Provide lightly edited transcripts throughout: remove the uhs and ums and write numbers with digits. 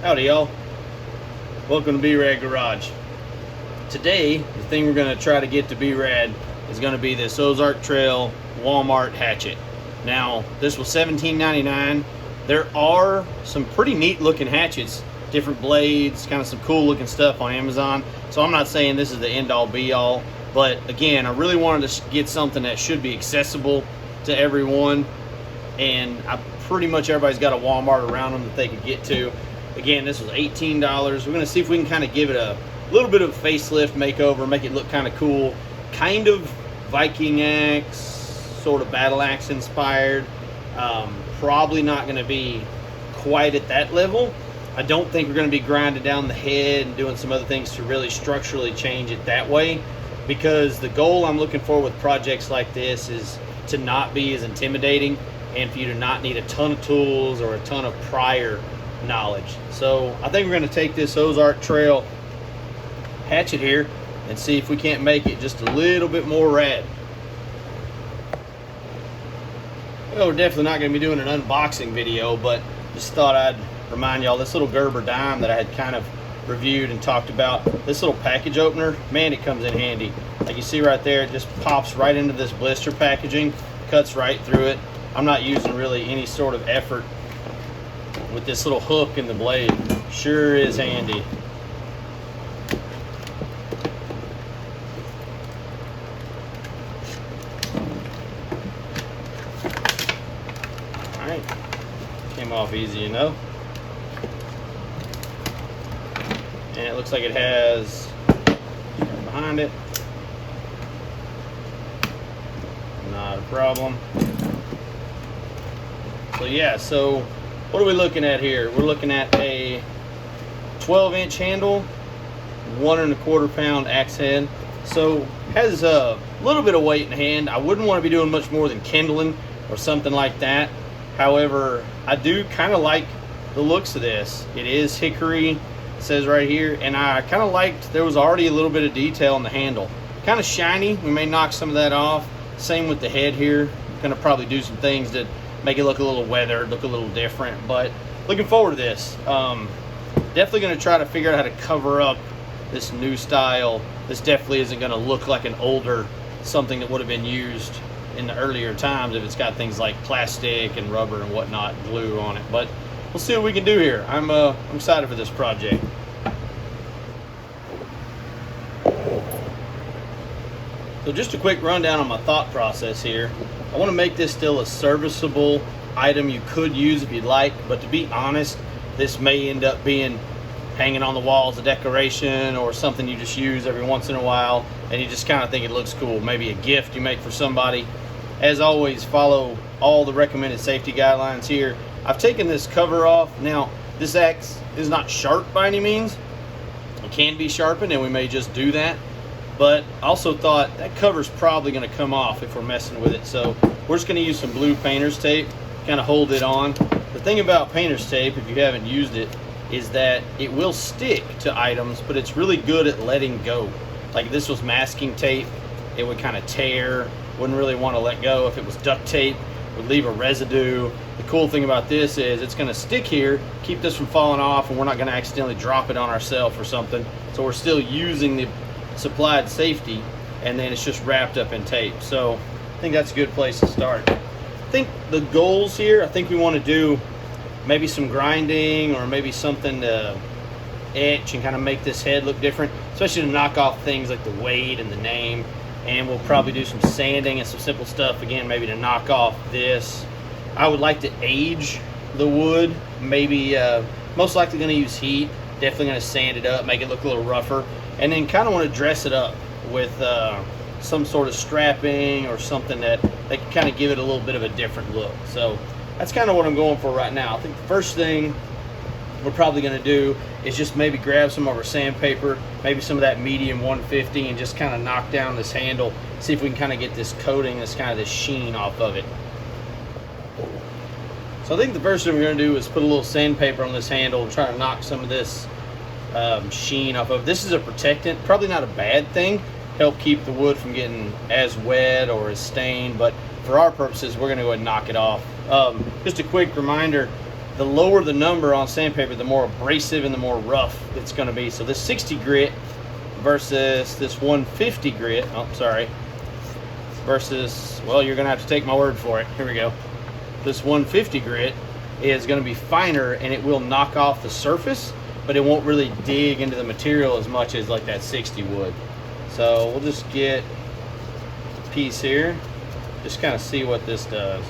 Howdy y'all, welcome to B-Rad Garage. Today the thing we're going to try to get to B-Rad is going to be this Ozark Trail Walmart hatchet. Now this was $17.99. There are some pretty neat looking hatchets, different blades, kind of some cool looking stuff on Amazon, so I'm not saying this is the end all be all, but again I really wanted to get something that should be accessible to everyone, and pretty much everybody's got a Walmart around them that they could get to. Again, this was $18. We're going to see if we can kind of give it a little bit of a facelift makeover, make it look kind of cool, kind of Viking axe, sort of battle axe inspired. Probably not going to be quite at that level. I don't think we're going to be grinding down the head and doing some other things to really structurally change it that way, because the goal I'm looking for with projects like this is to not be as intimidating and for you to not need a ton of tools or a ton of prior knowledge. So I think we're going to take this Ozark Trail hatchet here and see if we can't make it just a little bit more rad. Well, we're definitely not going to be doing an unboxing video, but just thought I'd remind y'all this little Gerber dime that I had kind of reviewed and talked about. This little package opener, man, it comes in handy. Like you see right there, it just pops right into this blister packaging, cuts right through it. I'm not using really any sort of effort with this little hook in the blade. Sure is handy. Alright, came off easy enough. And it looks like it has right behind it. Not a problem. So yeah, so what are we looking at here? We're looking at a 12-inch handle, 1 1/4 pound axe head. So has a little bit of weight in the hand. I wouldn't want to be doing much more than kindling or something like that. However, I do kind of like the looks of this. It is hickory, it says right here, and I kind of liked there was already a little bit of detail on the handle. Kind of shiny. We may knock some of that off. Same with the head here. Gonna probably do some things that make it look a little weathered, look a little different, but looking forward to this. Definitely going to try to figure out how to cover up this new style. This definitely isn't going to look like an older something that would have been used in the earlier times if it's got things like plastic and rubber and whatnot, glue on it. But we'll see what we can do here. I'm excited for this project. So just a quick rundown on my thought process here. I want to make this still a serviceable item you could use if you'd like, but to be honest, this may end up being hanging on the wall as a decoration or something you just use every once in a while and you just kind of think it looks cool. Maybe a gift you make for somebody. As always, follow all the recommended safety guidelines here. I've taken this cover off. Now, this axe is not sharp by any means. It can be sharpened and we may just do that. But also thought that cover's probably going to come off if we're messing with it. So we're just going to use some blue painter's tape, kind of hold it on. The thing about painter's tape, if you haven't used it, is that it will stick to items, but it's really good at letting go. Like if this was masking tape, it would kind of tear, wouldn't really want to let go. If it was duct tape, it would leave a residue. The cool thing about this is it's going to stick here, keep this from falling off, and we're not going to accidentally drop it on ourselves or something. So we're still using the supplied safety, and then it's just wrapped up in tape. So I think that's a good place to start. I think the goals here, I think we want to do maybe some grinding or maybe something to etch and kind of make this head look different, especially to knock off things like the weight and the name. And we'll probably do some sanding and some simple stuff again, maybe to knock off this. I would like to age the wood, maybe most likely going to use heat, definitely going to sand it up, make it look a little rougher. And then kind of want to dress it up with some sort of strapping or something that can kind of give it a little bit of a different look. So that's kind of what I'm going for right now. I think the first thing we're probably going to do is just maybe grab some of our sandpaper, maybe some of that medium 150, and just kind of knock down this handle, see if we can kind of get this coating, this kind of this sheen off of it. So I think the first thing we're going to do is put a little sandpaper on this handle and try to knock some of this sheen off of. This is a protectant, probably not a bad thing, help keep the wood from getting as wet or as stained, but for our purposes we're going to go ahead and knock it off. Just a quick reminder, the lower the number on sandpaper, the more abrasive and the more rough it's going to be. So this 60 grit versus this 150 grit, oh, sorry, versus, well, you're going to have to take my word for it. Here we go. This 150 grit is going to be finer and it will knock off the surface, but it won't really dig into the material as much as like that 60 would. So we'll just get a piece here, just kind of see what this does.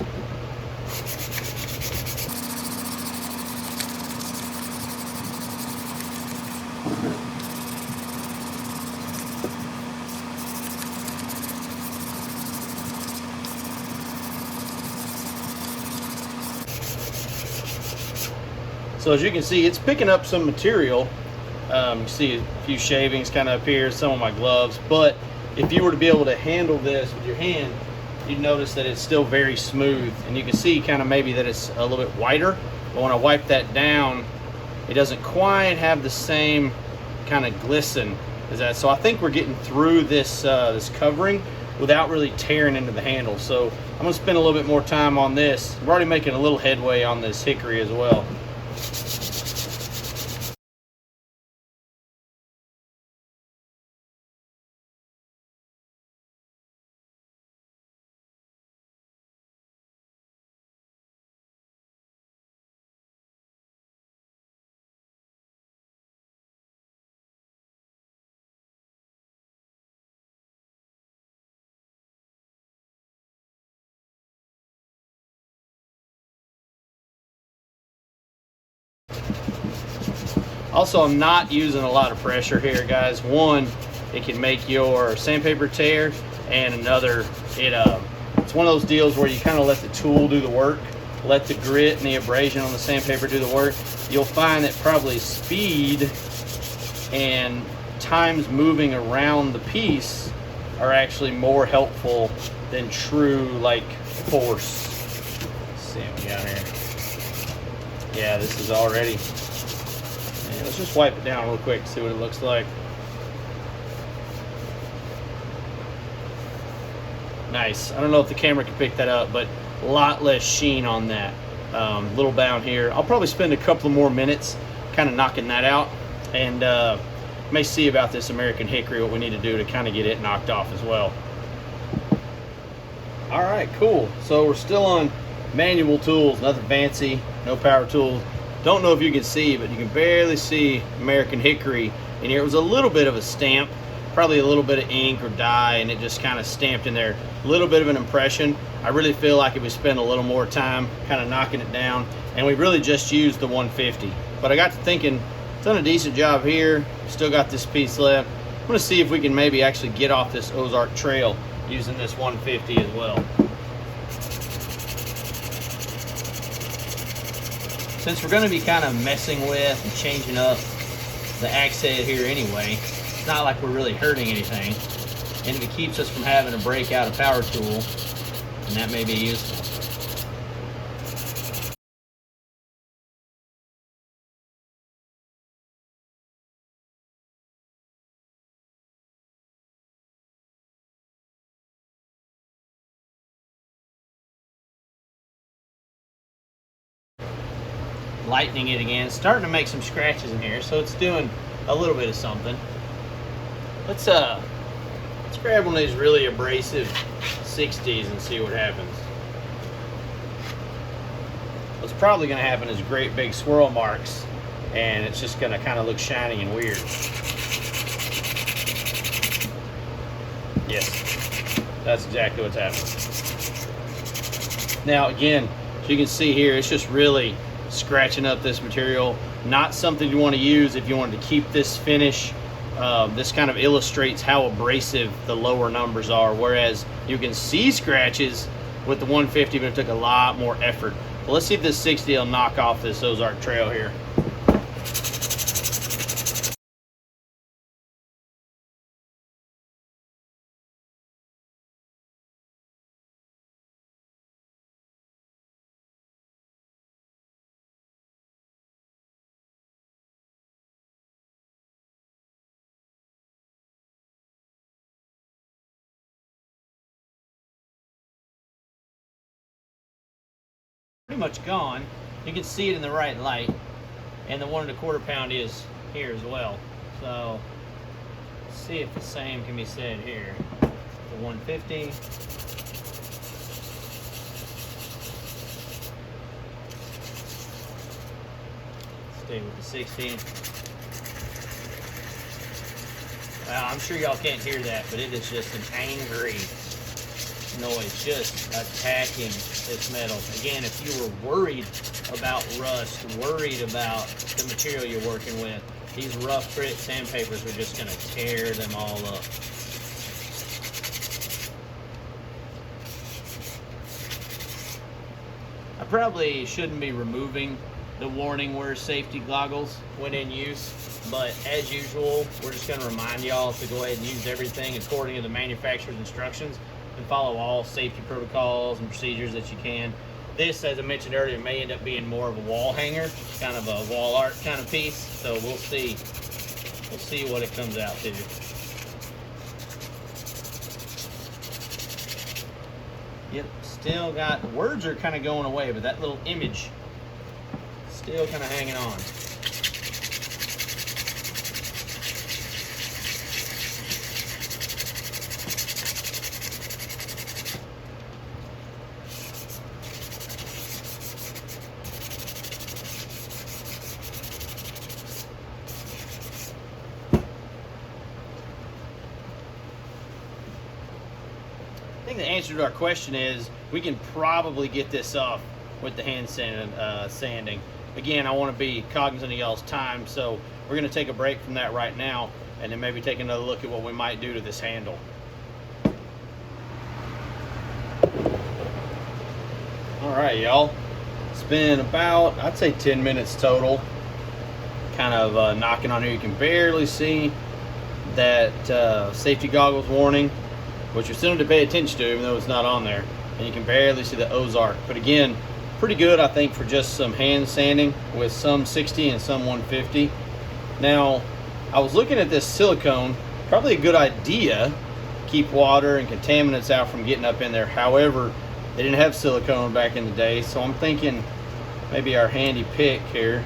So as you can see, it's picking up some material. You see a few shavings kind of up here, some of my gloves, but if you were to be able to handle this with your hand, you'd notice that it's still very smooth, and you can see kind of maybe that it's a little bit whiter, but when I wipe that down, it doesn't quite have the same kind of glisten as that. So I think we're getting through this this covering without really tearing into the handle. So I'm gonna spend a little bit more time on this. We're already making a little headway on this hickory as well. Also, I'm not using a lot of pressure here, guys. One, it can make your sandpaper tear, and another, it's one of those deals where you kind of let the tool do the work, let the grit and the abrasion on the sandpaper do the work. You'll find that probably speed and times moving around the piece are actually more helpful than true like force. Let's see what we got here. Yeah, this is already. Let's just wipe it down real quick, see what it looks like. Nice. I don't know if the camera can pick that up, but a lot less sheen on that. Little bound here. I'll probably spend a couple more minutes kind of knocking that out, and may see about this American hickory, what we need to do to kind of get it knocked off as well. All right, cool. So we're still on manual tools, nothing fancy, no power tools. Don't know if you can see, but you can barely see American hickory in here. It was a little bit of a stamp, probably a little bit of ink or dye, and it just kind of stamped in there. A little bit of an impression. I really feel like if we spend a little more time kind of knocking it down, and we really just used the 150. But I got to thinking, done a decent job here. Still got this piece left. I'm gonna see if we can maybe actually get off this Ozark Trail using this 150 as well. Since we're going to be kind of messing with and changing up the axe head here anyway, it's not like we're really hurting anything. And if it keeps us from having to break out a power tool, then that may be useful. Lightening it again, starting to make some scratches in here, so it's doing a little bit of something. Let's grab one of these really abrasive 60s and see what happens. What's probably going to happen is great big swirl marks, and it's just going to kind of look shiny and weird. Yes, that's exactly what's happening. Now again, as you can see here, it's just really scratching up this material. Not something you want to use if you wanted to keep this finish. This kind of illustrates how abrasive the lower numbers are, whereas you can see scratches with the 150, but it took a lot more effort. Well, let's see if this 60 will knock off this Ozark Trail here. Pretty much gone. You can see it in the right light, and the 1 1/4 pound is here as well. So let's see if the same can be said here. The 150. Stay with the 60. Well, I'm sure y'all can't hear that, but it is just an angry noise, just attacking this metal. Again, if you were worried about rust, worried about the material you're working with, these rough grit sandpapers are just going to tear them all up. I probably shouldn't be removing the warning wear safety goggles when in use, but as usual, we're just going to remind y'all to go ahead and use everything according to the manufacturer's instructions and follow all safety protocols and procedures that you can. This, as I mentioned earlier, may end up being more of a wall hanger, kind of a wall art kind of piece, so we'll see. We'll see what it comes out to. Yep, still got, words are kind of going away, but that little image still kind of hanging on. I think the answer to our question is we can probably get this off with the hand sanding. Again, I want to be cognizant of y'all's time, so we're going to take a break from that right now and then maybe take another look at what we might do to this handle. All right, y'all. It's been about, I'd say 10 minutes total. Kind of knocking on here. You can barely see that safety goggles warning, which you still need to pay attention to even though it's not on there. And you can barely see the Ozark. But again, pretty good, I think, for just some hand sanding with some 60 and some 150. Now, I was looking at this silicone. Probably a good idea to keep water and contaminants out from getting up in there. However, they didn't have silicone back in the day, so I'm thinking maybe our handy pick here.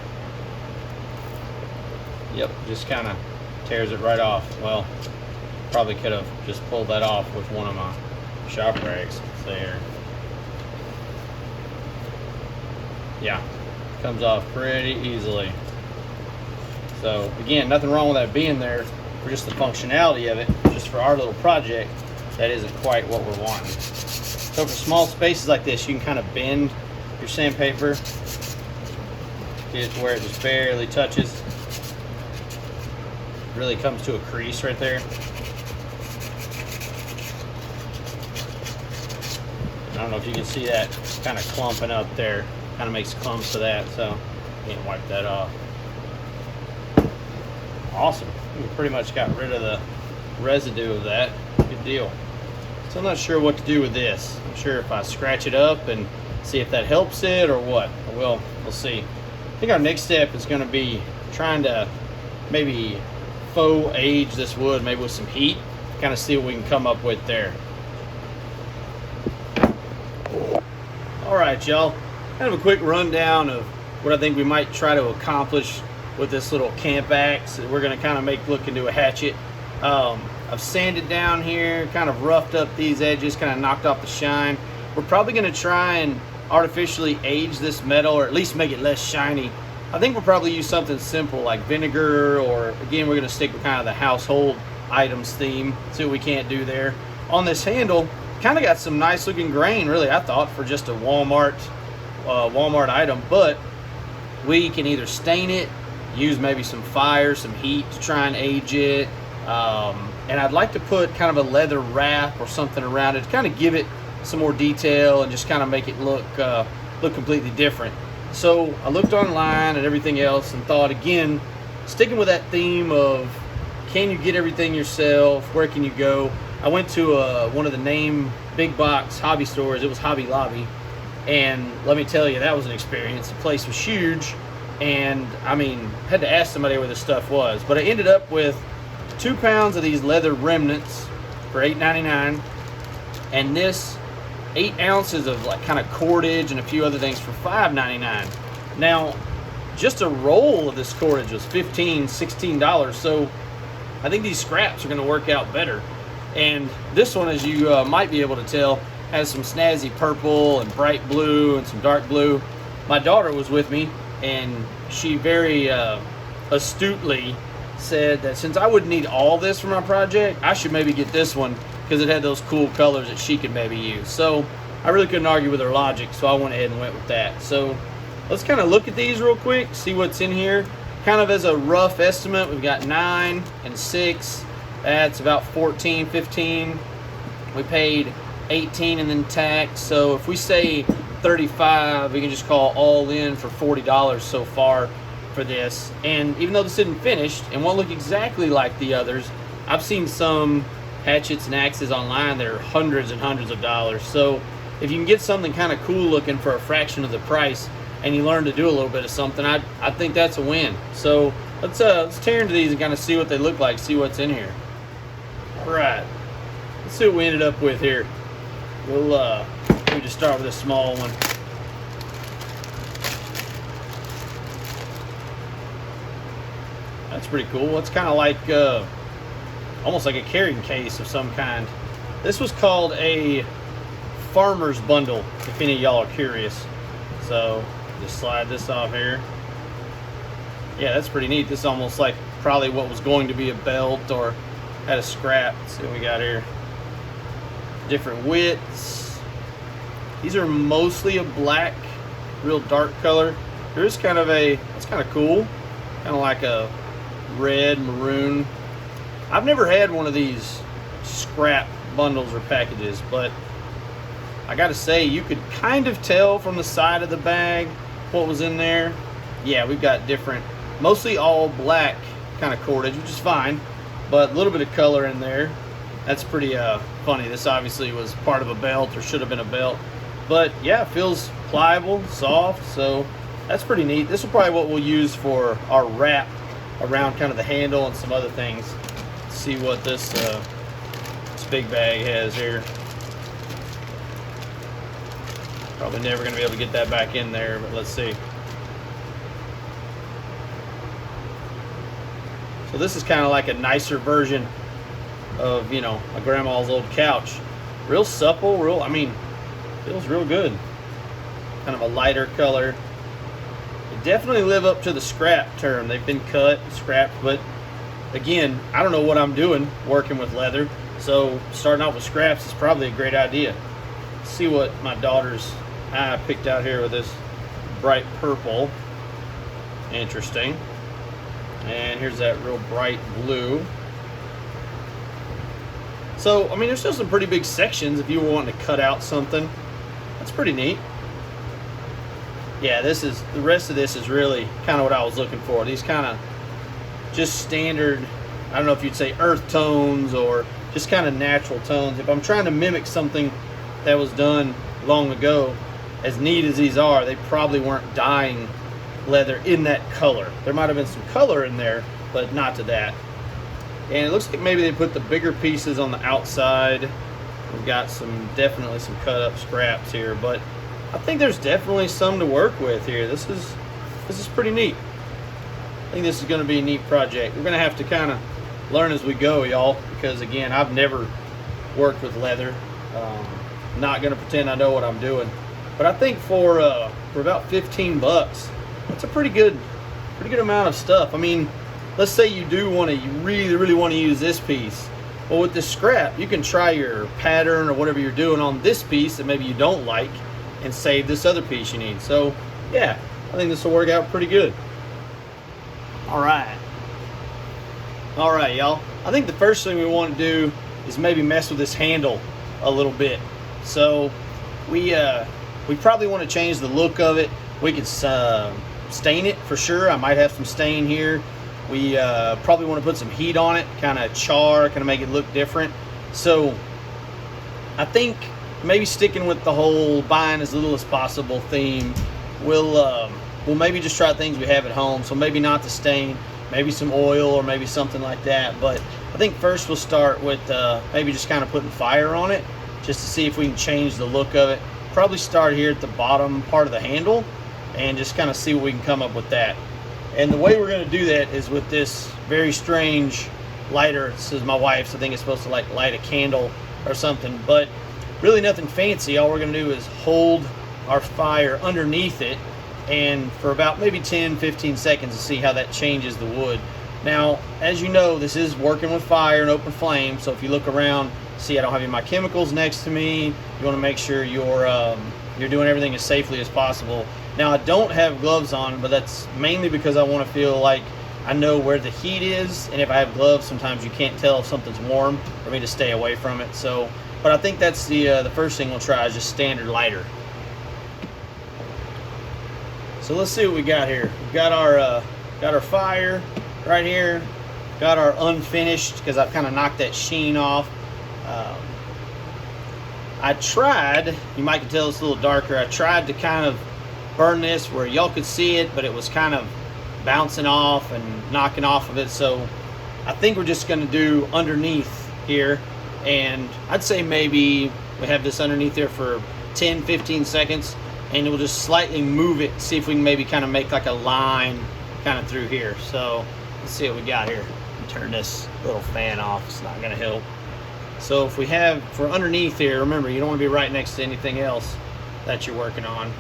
Yep, just kind of tears it right off. Well, probably could have just pulled that off with one of my shop rags there. Yeah, comes off pretty easily. So again, nothing wrong with that being there for just the functionality of it. Just for our little project, that isn't quite what we're wanting. So for small spaces like this, you can kind of bend your sandpaper, get it to where it just barely touches. Really comes to a crease right there. I don't know if you can see that kind of clumping up there. Kind of makes clumps of that, so you can wipe that off. Awesome. We pretty much got rid of the residue of that. Good deal. So I'm not sure what to do with this. I'm sure if I scratch it up and see if that helps it or what. We'll see. I think our next step is going to be trying to maybe faux age this wood, maybe with some heat. Kind of see what we can come up with there. All right, y'all. Kind of a quick rundown of what I think we might try to accomplish with this little camp axe that we're going to kind of make look into a hatchet. I've sanded down here, kind of roughed up these edges, kind of knocked off the shine. We're probably going to try and artificially age this metal, or at least make it less shiny. I think we'll probably use something simple like vinegar, or again, we're going to stick with kind of the household items theme. See what we can't do there. On this handle, kind of got some nice looking grain, really, I thought, for just a Walmart item, but we can either stain it, use maybe some fire, some heat to try and age it, and I'd like to put kind of a leather wrap or something around it to kind of give it some more detail and just kind of make it look completely different. So I looked online and everything else and thought, again, sticking with that theme of can you get everything yourself, where can you go? I went to one of the name big box hobby stores. It was Hobby Lobby, and let me tell you, that was an experience. The place was huge, and I mean, had to ask somebody where this stuff was, but I ended up with 2 pounds of these leather remnants for $8.99, and this 8 ounces of like kind of cordage and a few other things for $5.99. Now, just a roll of this cordage was $15, $16, so I think these scraps are going to work out better. And this one, as you might be able to tell, has some snazzy purple and bright blue and some dark blue. My daughter was with me, and she very astutely said that since I wouldn't need all this for my project, I should maybe get this one because it had those cool colors that she could maybe use. So I really couldn't argue with her logic, so I went ahead and went with that. So let's kind of look at these real quick, see what's in here. Kind of as a rough estimate, we've got 9 and 6. That's about 14, 15. We paid 18 and then tax. So if we say 35, we can just call all in for $40 so far for this. And even though this isn't finished and won't look exactly like the others, I've seen some hatchets and axes online that are hundreds and hundreds of dollars. So if you can get something kind of cool looking for a fraction of the price, and you learn to do a little bit of something, I think that's a win. So let's tear into these and kind of see what they look like, see what's in here. All right, let's see what we ended up with here. We'll just start with a small one. That's pretty cool. It's kind of like almost like a carrying case of some kind. This was called a farmer's bundle, if any of y'all are curious. So just slide this off here. Yeah, that's pretty neat. This is almost like probably what was going to be a belt or had a scrap. Let's see what we got here. Different widths. These are mostly a black, real dark color. There is kind of it's kind of cool. Kind of like a red, maroon. I've never had one of these scrap bundles or packages, but I gotta say, you could kind of tell from the side of the bag what was in there. Yeah, we've got different, mostly all black kind of cordage, which is fine, but a little bit of color in there. That's pretty funny. This obviously was part of a belt, or should have been a belt. But yeah, it feels pliable, soft, so that's pretty neat. This is probably what we'll use for our wrap around kind of the handle and some other things. Let's see what this big bag has here. Probably never going to be able to get that back in there, but let's see. So this is kind of like a nicer version of, you know, my grandma's old couch. Real supple, feels real good. Kind of a lighter color. They definitely live up to the scrap term. They've been cut, scrapped, but again, I don't know what I'm doing working with leather, so starting out with scraps is probably a great idea. Let's see what my daughter's I picked out here with this bright purple. Interesting. And here's that real bright blue. So, I mean, there's still some pretty big sections if you were wanting to cut out something. That's pretty neat. Yeah, the rest of this is really kind of what I was looking for. These kind of just standard, I don't know if you'd say earth tones or just kind of natural tones. If I'm trying to mimic something that was done long ago, as neat as these are, they probably weren't dyeing leather in that color. There might have been some color in there, but not to that. And it looks like maybe they put the bigger pieces on the outside. We've got definitely some cut up scraps here, but I think there's definitely some to work with here. This is pretty neat. I think this is going to be a neat project. We're going to have to kind of learn as we go, y'all, because again, I've never worked with leather. Not going to pretend I know what I'm doing. But I think for about 15 bucks, that's a pretty good amount of stuff. I mean, let's say you really want to use this piece. Well, with this scrap, you can try your pattern or whatever you're doing on this piece that maybe you don't like and save this other piece you need. So, yeah, I think this will work out pretty good. All right, y'all. I think the first thing we want to do is maybe mess with this handle a little bit. So, we probably want to change the look of it. We could stain it for sure. I might have some stain here. We probably want to put some heat on it, kind of char, kind of make it look different. So I think maybe sticking with the whole buying as little as possible theme, we'll maybe just try things we have at home. So maybe not the stain, maybe some oil or maybe something like that. But I think first we'll start with maybe just kind of putting fire on it just to see if we can change the look of it. Probably start here at the bottom part of the handle and just kind of see what we can come up with that. And the way we're going to do that is with this very strange lighter. This is my wife's. I think it's supposed to like light a candle or something, but really nothing fancy. All we're going to do is hold our fire underneath it, and for about maybe 10-15 seconds to see how that changes the wood. Now, as you know, this is working with fire and open flame, so if you look around, see I don't have any of my chemicals next to me. You want to make sure you're doing everything as safely as possible. Now, I don't have gloves on, but that's mainly because I want to feel like I know where the heat is, and if I have gloves, sometimes you can't tell if something's warm for me to stay away from it. So, but I think that's the first thing we'll try is just standard lighter. So let's see what we got here. We've got our fire right here. Got our unfinished because I've kind of knocked that sheen off. I tried, you might tell it's a little darker, I tried to kind of burn this where y'all could see it, but it was kind of bouncing off and knocking off of it. So I think we're just going to do underneath here, and I'd say maybe we have this underneath there for 10-15 seconds, and we'll just slightly move it, see if we can maybe kind of make like a line kind of through here. So let's see what we got here. Turn this little fan off, it's not going to help. So if we're underneath here, remember you don't want to be right next to anything else that you're working on.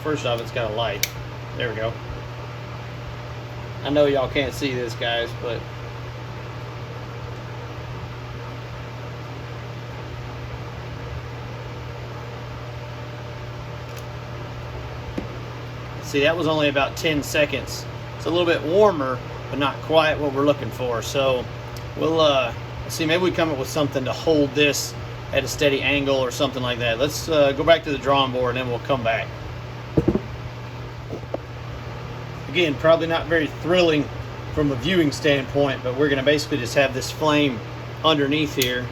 First off, it's got a light. There we go. I know y'all can't see this, guys, but see, that was only about 10 seconds. It's a little bit warmer, but not quite what we're looking for. So we'll see, maybe we come up with something to hold this at a steady angle or something like that. Let's go back to the drawing board and then we'll come back. Again, probably not very thrilling from a viewing standpoint, but we're going to basically just have this flame underneath here.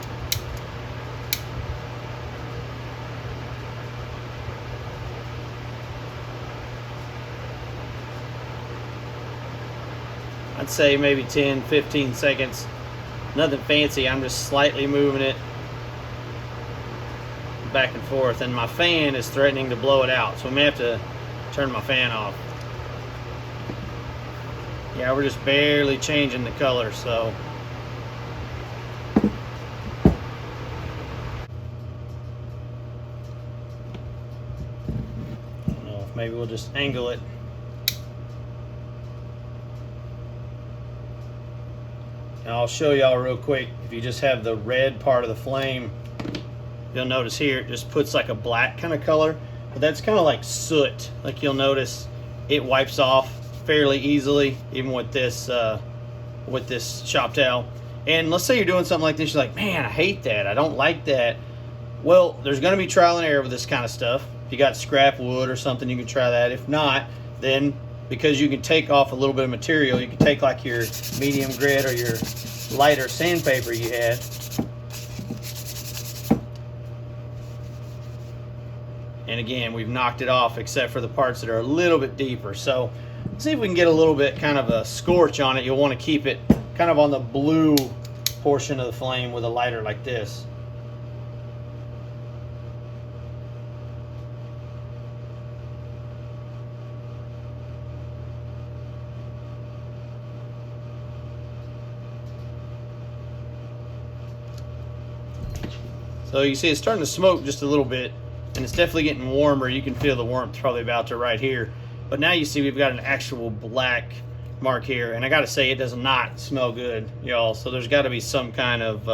I'd say maybe 10-15 seconds. Nothing fancy, I'm just slightly moving it back and forth, and my fan is threatening to blow it out, so we may have to turn my fan off. Yeah, we're just barely changing the color, so I don't know if maybe we'll just angle it. And I'll show y'all real quick. If you just have the red part of the flame, you'll notice here it just puts like a black kind of color, but that's kind of like soot. Like you'll notice it wipes off fairly easily, even with this shop towel. And let's say you're doing something like this, you're like, man, I hate that, I don't like that. Well, there's going to be trial and error with this kind of stuff. If you got scrap wood or something, you can try that. If not, then because you can take off a little bit of material, you can take like your medium grit or your lighter sandpaper you had, and again, we've knocked it off except for the parts that are a little bit deeper. So see if we can get a little bit kind of a scorch on it. You'll want to keep it kind of on the blue portion of the flame with a lighter like this. So you see it's starting to smoke just a little bit, and it's definitely getting warmer. You can feel the warmth probably about to right here. But now you see we've got an actual black mark here, and I gotta say it does not smell good, y'all. So there's got to be some kind of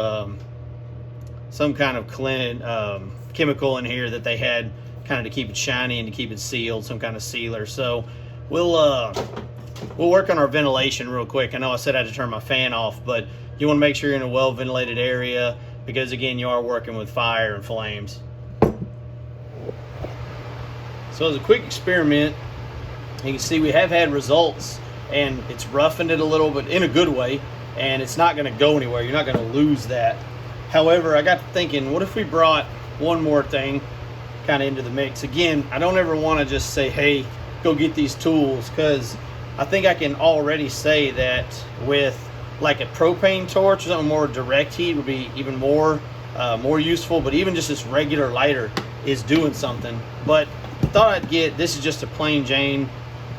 chemical in here that they had kind of to keep it shiny and to keep it sealed, some kind of sealer. So we'll work on our ventilation real quick. I know I said I had to turn my fan off, but you want to make sure you're in a well ventilated area, because again, you are working with fire and flames. So as a quick experiment, you can see we have had results, and it's roughened it a little, but in a good way, and it's not going to go anywhere. You're not going to lose that. However, I got to thinking, what if we brought one more thing kind of into the mix? Again, I don't ever want to just say, hey, go get these tools, because I think I can already say that with like a propane torch or something more direct heat would be even more useful. But even just this regular lighter is doing something. But I thought I'd get, this is just a plain Jane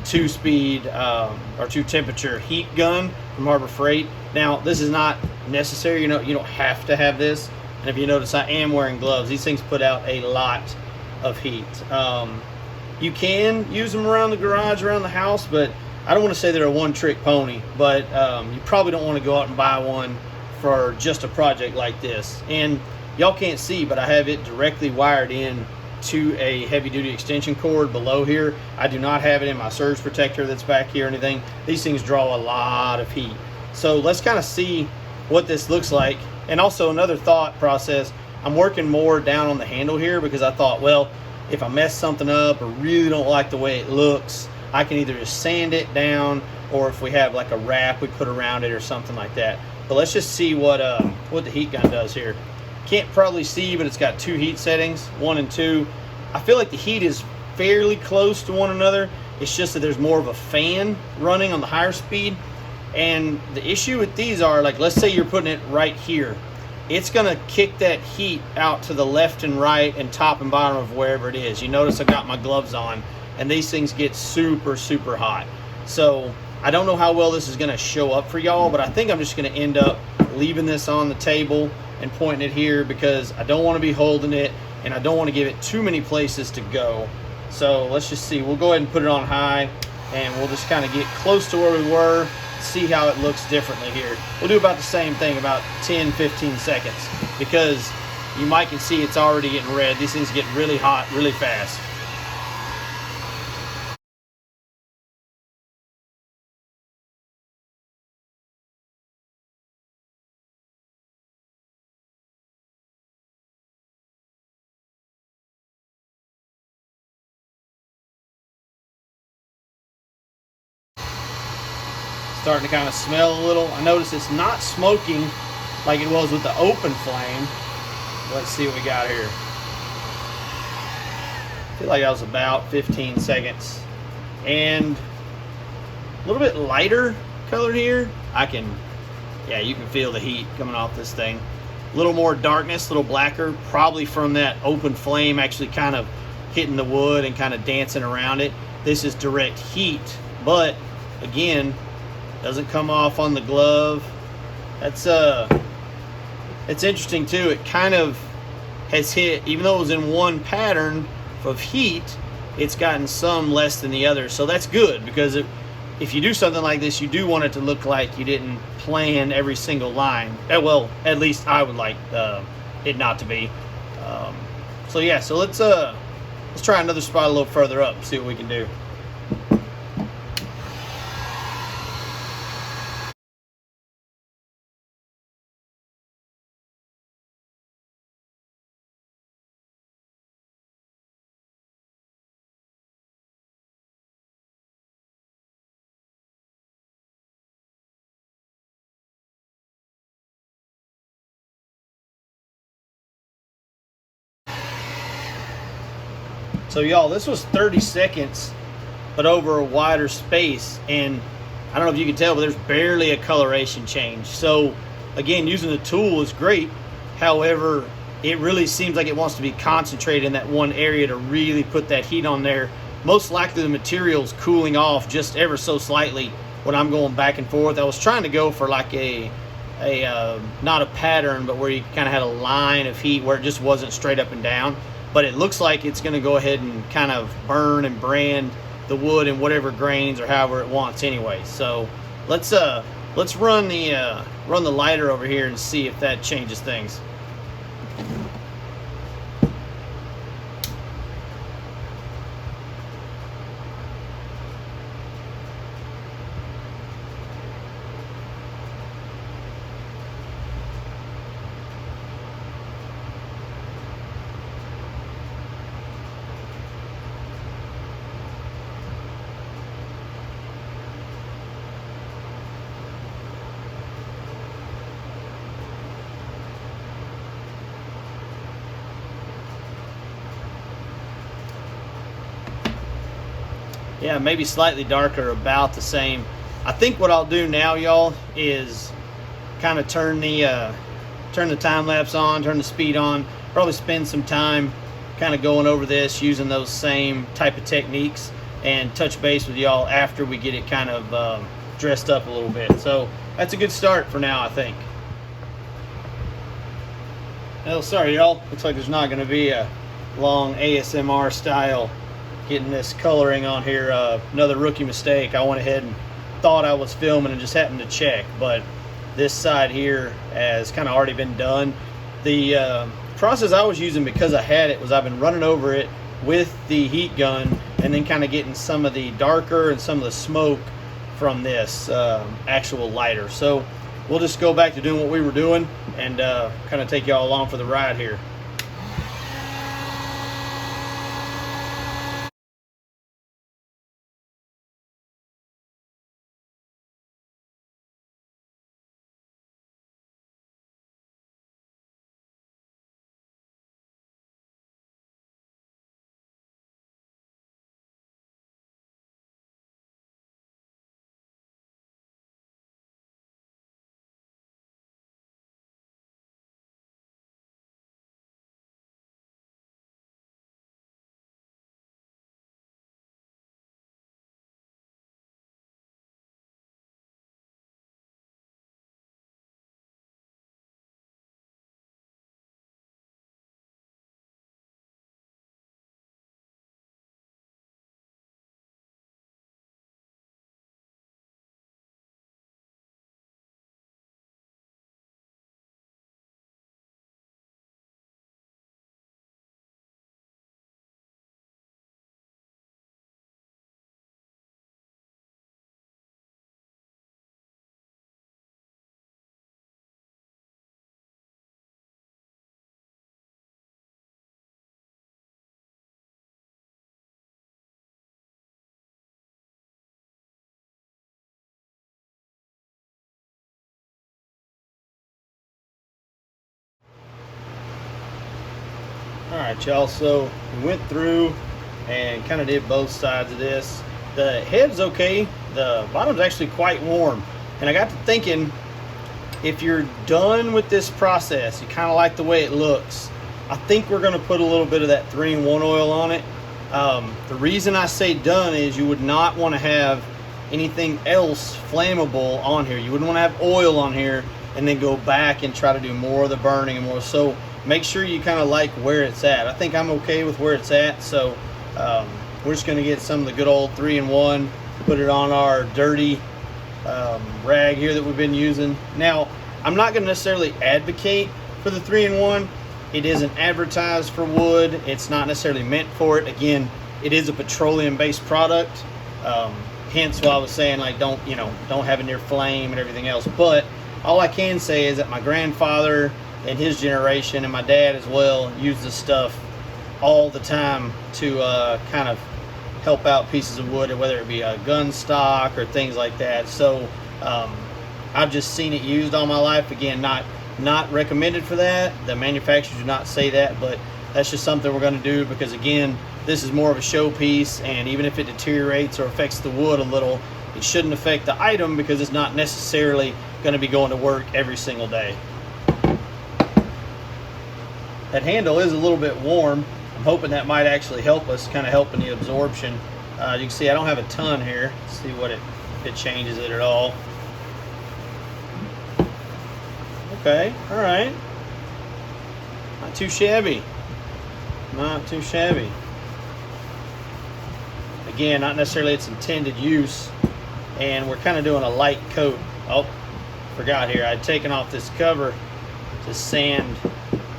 2-speed or 2-temperature heat gun from Harbor Freight. Now this is not necessary, you don't have to have this. And if you notice, I am wearing gloves. These things put out a lot of heat. You can use them around the garage, around the house, but I don't want to say they're a one-trick pony, but you probably don't want to go out and buy one for just a project like this. And y'all can't see, but I have it directly wired in to a heavy-duty extension cord below here. I do not have it in my surge protector that's back here or anything. These things draw a lot of heat. So let's kind of see what this looks like. And also another thought process, I'm working more down on the handle here because I thought, well, if I mess something up or really don't like the way it looks, I can either just sand it down, or if we have like a wrap we put around it or something like that. But let's just see what the heat gun does here. Can't probably see, but it's got 2 heat settings, 1 and 2. I feel like the heat is fairly close to one another. It's just that there's more of a fan running on the higher speed. And the issue with these are, like, let's say you're putting it right here. It's gonna kick that heat out to the left and right and top and bottom of wherever it is. You notice I got my gloves on, and these things get super, super hot. So I don't know how well this is gonna show up for y'all, but I think I'm just gonna end up leaving this on the table and pointing it here because I don't want to be holding it and I don't want to give it too many places to go. So let's just see. We'll go ahead and put it on high, and we'll just kind of get close to where we were, see how it looks differently here. We'll do about the same thing, about 10-15 seconds, because you might can see it's already getting red. These things get really hot really fast. Starting to kind of smell a little. I notice it's not smoking like it was with the open flame. Let's see what we got here. I feel like that was about 15 seconds. And a little bit lighter colored here. Yeah, you can feel the heat coming off this thing. A little more darkness, a little blacker, probably from that open flame actually kind of hitting the wood and kind of dancing around it. This is direct heat, but again, doesn't come off on the glove. That's it's interesting too. It kind of has hit, even though it was in one pattern of heat, it's gotten some less than the other. So that's good, because if you do something like this, you do want it to look like you didn't plan every single line. Well, at least I would like it not to be. So yeah, so let's try another spot a little further up, see what we can do. So y'all, this was 30 seconds, but over a wider space, and I don't know if you can tell, but there's barely a coloration change. So again, using the tool is great. However, it really seems like it wants to be concentrated in that one area to really put that heat on there. Most likely the material's cooling off just ever so slightly when I'm going back and forth. I was trying to go for like a not a pattern, but where you kind of had a line of heat where it just wasn't straight up and down. But it looks like it's going to go ahead and kind of burn and brand the wood in whatever grains or however it wants anyway. So let's run the lighter over here and see if that changes things. Yeah, maybe slightly darker, about the same. I think what I'll do now, y'all, is kind of turn the time lapse on, turn the speed on, probably spend some time kind of going over this, using those same type of techniques, and touch base with y'all after we get it kind of dressed up a little bit. So that's a good start for now, I think. Oh, sorry y'all, looks like there's not going to be a long ASMR style getting this coloring on here. Another rookie mistake. I went ahead and thought I was filming and just happened to check, but this side here has kind of already been done. The process I was using, because I had it, was I've been running over it with the heat gun and then kind of getting some of the darker and some of the smoke from this actual lighter. So we'll just go back to doing what we were doing and kind of take y'all along for the ride here. Alright y'all, so we went through and kind of did both sides of this. The head's okay, the bottom's actually quite warm. And I got to thinking, if you're done with this process, you kind of like the way it looks, I think we're going to put a little bit of that 3-in-1 oil on it. The reason I say done is you would not want to have anything else flammable on here. You wouldn't want to have oil on here and then go back and try to do more of the burning and more. So make sure you kind of like where it's at. I think I'm okay with where it's at, so we're just going to get some of the good old 3-in-1, put it on our dirty rag here that we've been using. Now, I'm not going to necessarily advocate for the 3-in-1. It isn't advertised for wood. It's not necessarily meant for it. Again, it is a petroleum-based product. Hence why I was saying, like, don't have it near flame and everything else. But all I can say is that my grandfather and his generation, and my dad as well, use this stuff all the time to kind of help out pieces of wood, whether it be a gun stock or things like that. So I've just seen it used all my life. Again, not recommended for that. The manufacturers do not say that, but that's just something we're going to do because, again, this is more of a showpiece, and even if it deteriorates or affects the wood a little, it shouldn't affect the item because it's not necessarily going to be going to work every single day. That handle is a little bit warm. I'm hoping that might actually help us, kind of helping the absorption. You can see I don't have a ton here. Let's see if it changes it at all. Okay, all right. Not too shabby. Not too shabby. Again, not necessarily its intended use. And we're kind of doing a light coat. Oh, forgot here. I'd taken off this cover to sand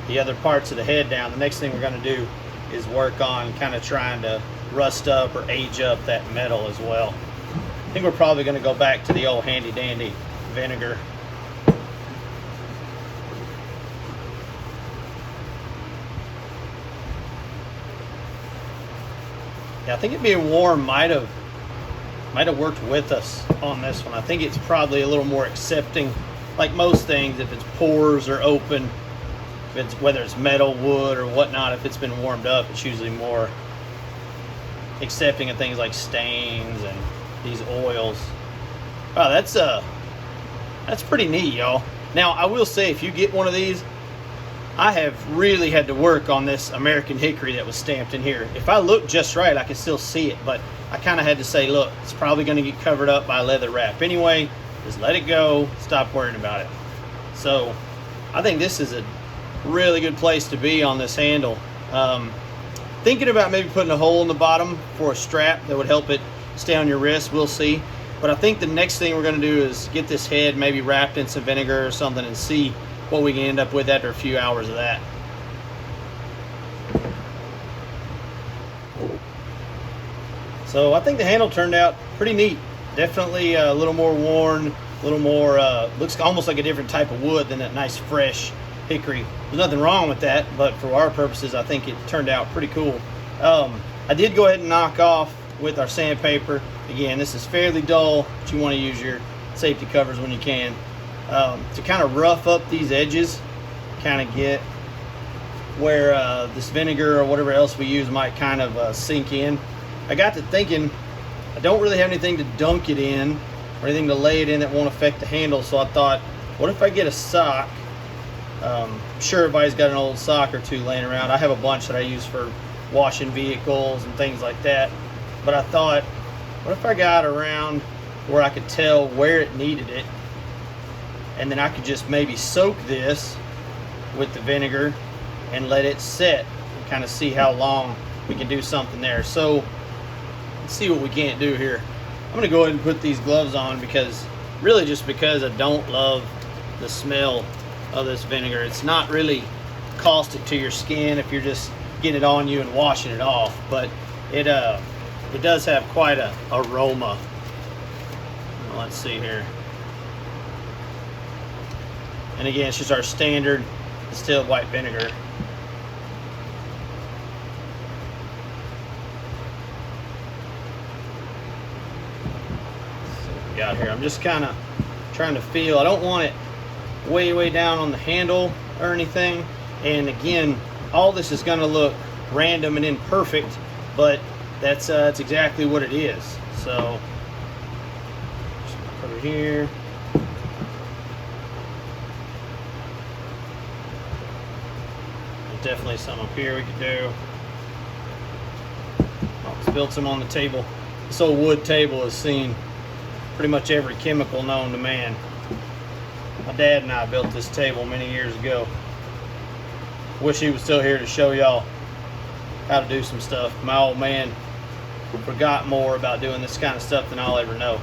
the other parts of the head down. The next thing we're going to do is work on kind of trying to rust up or age up that metal as well. I think we're probably going to go back to the old handy dandy vinegar. Yeah, I think it being warm might have worked with us on this one. I think it's probably a little more accepting, like most things. If it's pores or open, whether it's metal, wood, or whatnot, if it's been warmed up, it's usually more accepting of things like stains and these oils. Wow, that's pretty neat, y'all. Now, I will say, if you get one of these, I have really had to work on this American hickory that was stamped in here. If I look just right, I can still see it, but I kind of had to say, look, it's probably going to get covered up by leather wrap anyway. Just let it go, stop worrying about it. So I think this is a really good place to be on this handle. Thinking about maybe putting a hole in the bottom for a strap that would help it stay on your wrist. We'll see. But I think the next thing we're going to do is get this head maybe wrapped in some vinegar or something and see what we can end up with after a few hours of that. So I think the handle turned out pretty neat. Definitely a little more worn, a little more, looks almost like a different type of wood than that nice fresh hickory. There's nothing wrong with that, but for our purposes, I think it turned out pretty cool. I did go ahead and knock off with our sandpaper. Again, this is fairly dull, but you want to use your safety covers when you can. To kind of rough up these edges, kind of get where this vinegar or whatever else we use might kind of sink in. I got to thinking, I don't really have anything to dunk it in or anything to lay it in that won't affect the handle, so I thought, what if I get a sock? I'm sure everybody's got an old sock or two laying around. I have a bunch that I use for washing vehicles and things like that, but I thought, what if I got around where I could tell where it needed it, and then I could just maybe soak this with the vinegar and let it set and kind of see how long we can do something there. So let's see what we can't do here. I'm gonna go ahead and put these gloves on because really just because I don't love the smell of this vinegar. It's not really caustic to your skin if you're just getting it on you and washing it off, but it does have quite a aroma. Well, let's see here. And again, it's just our standard distilled white vinegar. So we got here. I'm just kind of trying to feel. I don't want it way down on the handle or anything. And again, all this is going to look random and imperfect, but that's exactly what it is. So just put it here. Definitely some up here we could do. Oh, spilled some on the table. This old wood table has seen pretty much every chemical known to man. My dad and I built this table many years ago. Wish he was still here to show y'all how to do some stuff. My old man forgot more about doing this kind of stuff than I'll ever know.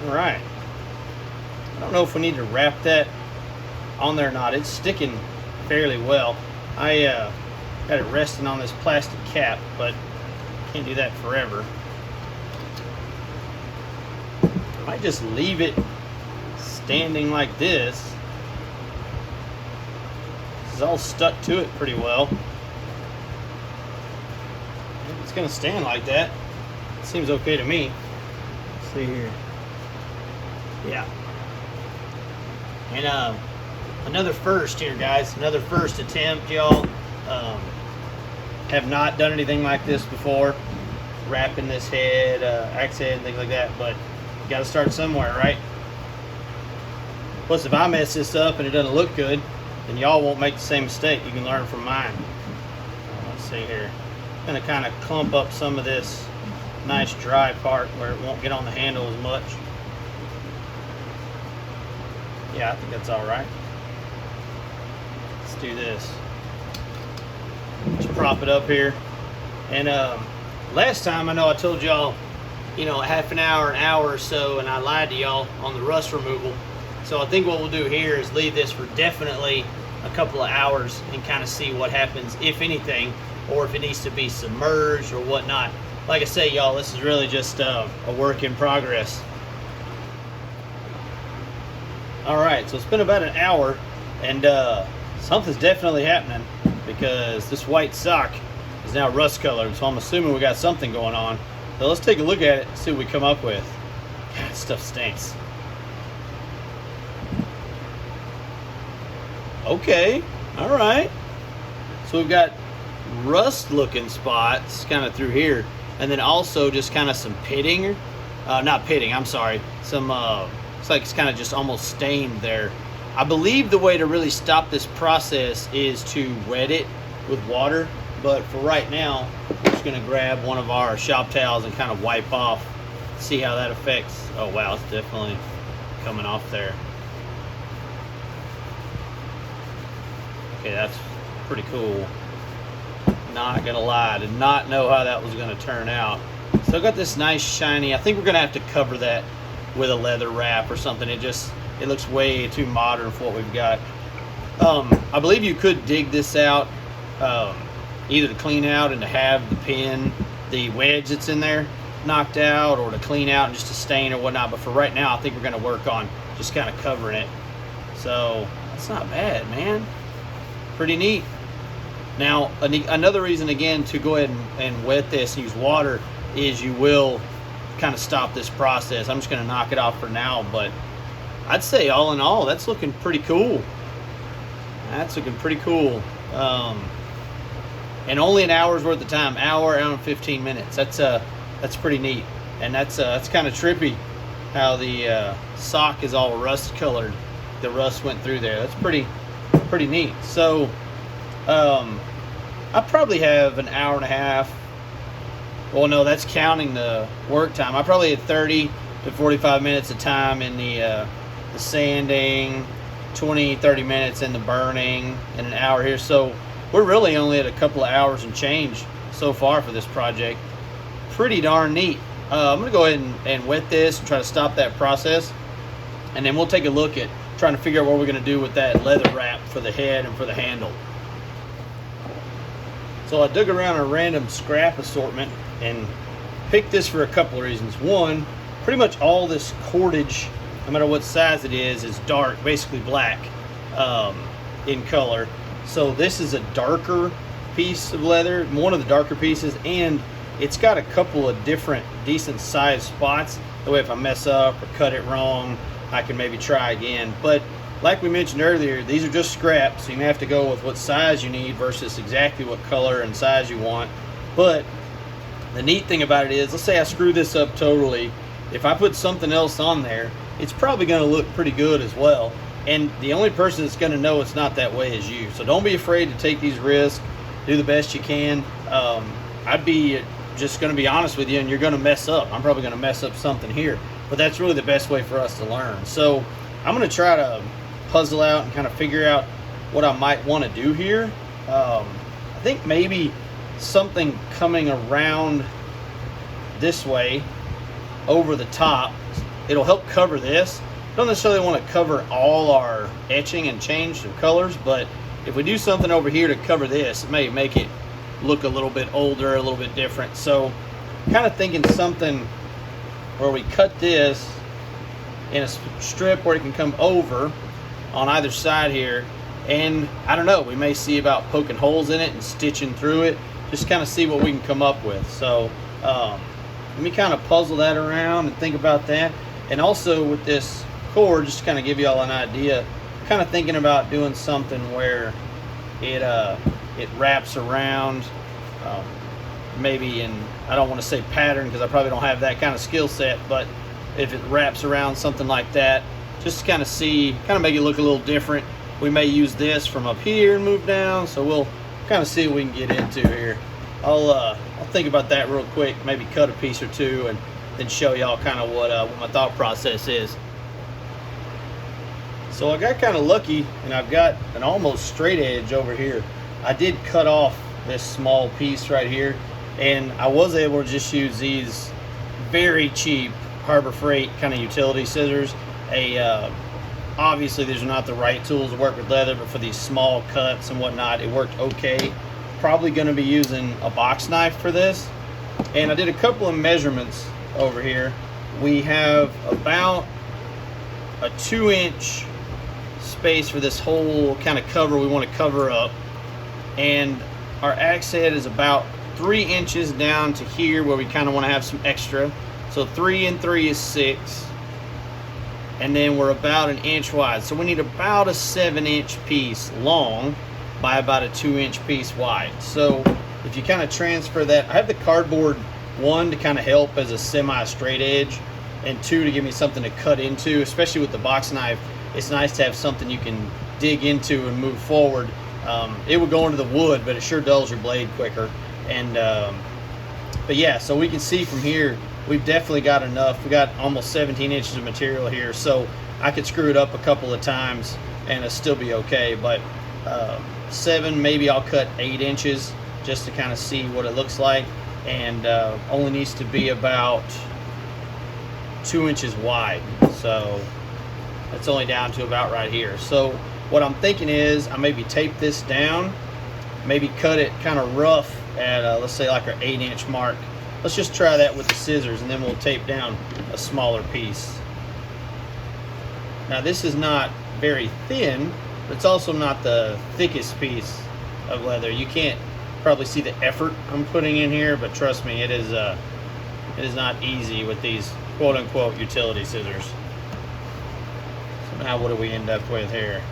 Alright, I don't know if we need to wrap that on there or not. It's sticking fairly well. I got it resting on this plastic cap, but can't do that forever. I might just leave it standing like this. This is all stuck to it pretty well. It's going to stand like that. It seems okay to me. Let's see here. Yeah. And another first here, guys. Another first attempt, y'all. Have not done anything like this before. Wrapping this head, axe head, and things like that. But you got to start somewhere, right? Plus, if I mess this up and it doesn't look good, then y'all won't make the same mistake. You can learn from mine. Let's see here. I'm going to kind of clump up some of this nice dry part where it won't get on the handle as much. Yeah, I think that's all right. Let's do this. Just prop it up here. And last time, I know I told y'all, you know, half an hour or so, and I lied to y'all on the rust removal. So I think what we'll do here is leave this for definitely a couple of hours and kind of see what happens, if anything, or if it needs to be submerged or whatnot. Like I say, y'all, this is really just a work in progress. Alright, so it's been about an hour, and something's definitely happening because this white sock is now rust colored, so I'm assuming we got something going on. So let's take a look at it and see what we come up with. God, this stuff stinks. Okay, alright. So we've got rust looking spots kind of through here, and then also just kind of some pitting not pitting, I'm sorry. Some, it's like it's kind of just almost stained there. I believe the way to really stop this process is to wet it with water. But for right now, we're just gonna grab one of our shop towels and kind of wipe off, see how that affects. Oh wow, it's definitely coming off there. Okay, that's pretty cool. Not gonna lie, I did not know how that was gonna turn out. So I got this nice shiny, I think we're gonna have to cover that with a leather wrap or something. It looks way too modern for what we've got. I believe you could dig this out, either to clean out and to have the pin, the wedge that's in there knocked out, or to clean out and just to stain or whatnot. But for right now, I think we're gonna work on just kind of covering it. So that's not bad, man. Pretty neat. Now, another reason again to go ahead and wet this and use water is you will kind of stop this process. I'm just gonna knock it off for now, but I'd say all in all, that's looking pretty cool. That's looking pretty cool. And only an hour's worth of time, hour and 15 minutes. That's pretty neat. And that's kind of trippy how the sock is all rust colored. The rust went through there. That's pretty neat. So I probably have an hour and a half. Well, no, that's counting the work time. I probably had 30 to 45 minutes of time in the sanding, 20-30 minutes in the burning, and an hour here. So we're really only at a couple of hours and change so far for this project. Pretty darn neat. I'm gonna go ahead and wet this and try to stop that process, and then we'll take a look at trying to figure out what we're gonna do with that leather wrap for the head and for the handle. So I dug around a random scrap assortment and picked this for a couple of reasons. One, pretty much all this cordage, no matter what size it is dark, basically black in color. So this is a darker piece of leather, one of the darker pieces, and it's got a couple of different decent sized spots. That way if I mess up or cut it wrong, I can maybe try again. But like we mentioned earlier, these are just scraps, so you may have to go with what size you need versus exactly what color and size you want. But the neat thing about it is, let's say I screw this up totally. If I put something else on there, it's probably going to look pretty good as well. And the only person that's going to know it's not that way is you. So don't be afraid to take these risks. Do the best you can. I'd be just going to be honest with you, and you're going to mess up. I'm probably going to mess up something here. But that's really the best way for us to learn. So I'm going to try to puzzle out and kind of figure out what I might want to do here. I think maybe something coming around this way over the top. It'll help cover this. Don't necessarily want to cover all our etching and change the colors, but if we do something over here to cover this, it may make it look a little bit older, a little bit different. So kind of thinking something where we cut this in a strip where it can come over on either side here, and I don't know, we may see about poking holes in it and stitching through it, just kind of see what we can come up with. So let me kind of puzzle that around and think about that. And also with this cord, just to kind of give you all an idea, kind of thinking about doing something where it wraps around, maybe in, I don't want to say pattern because I probably don't have that kind of skill set, but if it wraps around something like that, just to kind of see, kind of make it look a little different. We may use this from up here and move down, so we'll kind of see what we can get into here. I'll think about that real quick, maybe cut a piece or two, and then show y'all kind of what my thought process is. So I got kind of lucky, and I've got an almost straight edge over here. I did cut off this small piece right here, and I was able to just use these very cheap Harbor Freight kind of utility scissors. Obviously these are not the right tools to work with leather, but for these small cuts and whatnot, it worked okay. Probably going to be using a box knife for this. And I did a couple of measurements over here. We have about a 2-inch space for this whole kind of cover we want to cover up, and our axe head is about 3 inches down to here where we kind of want to have some extra. So 3 and 3 is 6, and then we're about 1 inch wide. So we need about a 7-inch piece long by about a 2-inch piece wide. So if you kind of transfer that, I have the cardboard one to kind of help as a semi straight edge, and 2 to give me something to cut into. Especially with the box knife, it's nice to have something you can dig into and move forward. It would go into the wood, but it sure dulls your blade quicker. And but yeah, so we can see from here we've definitely got enough. We got almost 17 inches of material here, so I could screw it up a couple of times and it'll still be okay. But 7, maybe I'll cut 8 inches just to kind of see what it looks like, and only needs to be about 2 inches wide, so it's only down to about right here. So what I'm thinking is I maybe tape this down, maybe cut it kind of rough at let's say like our 8-inch mark. Let's just try that with the scissors, and then we'll tape down a smaller piece. Now this is not very thin, but it's also not the thickest piece of leather. You can't probably see the effort I'm putting in here, but trust me, it is not easy with these quote-unquote utility scissors. So now what do we end up with here?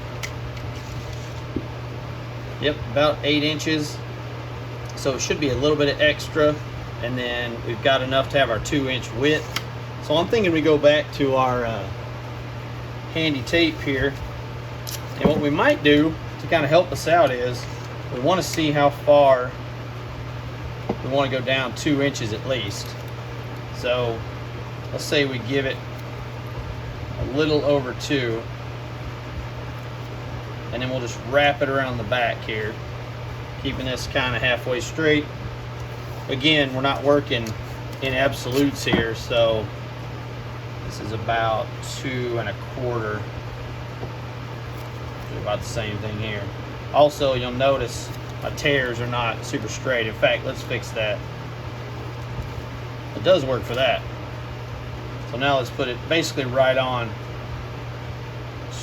Yep, about 8 inches. So it should be a little bit of extra, and then we've got enough to have our 2-inch width. So I'm thinking we go back to our handy tape here, and what we might do to kind of help us out is we want to see how far we want to go down. 2 inches at least. So let's say we give it a little over 2, and then we'll just wrap it around the back here, keeping this kind of halfway straight. Again, we're not working in absolutes here, so this is about 2 1/4. About the same thing here. Also, you'll notice my tears are not super straight. In fact, let's fix that. It does work for that. So now let's put it basically right on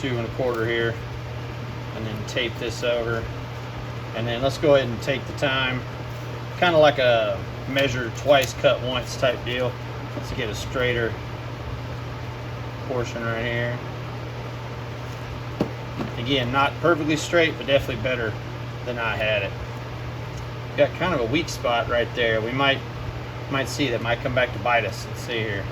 2 1/4 here, and then tape this over. And then let's go ahead and take the time, kind of like a measure twice, cut once type deal. Let's get a straighter portion right here. Again, not perfectly straight, but definitely better than I had it. Got kind of a weak spot right there. We might see that might come back to bite us. Let's see here.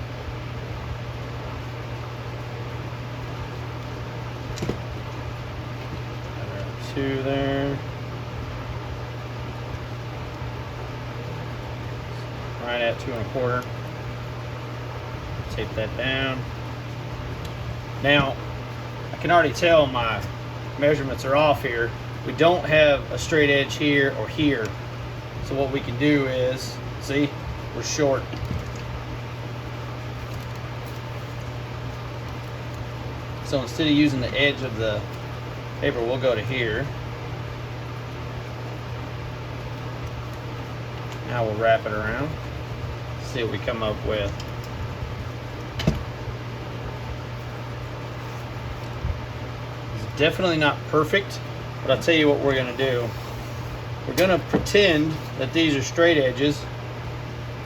Another 2 there. Right at 2 1/4. Tape that down. Now, I can already tell my measurements are off here. We don't have a straight edge here or here. So what we can do is, see, we're short. So instead of using the edge of the paper, we'll go to here. Now we'll wrap it around. See what we come up with. It's definitely not perfect, but I'll tell you what we're going to do. We're going to pretend that these are straight edges,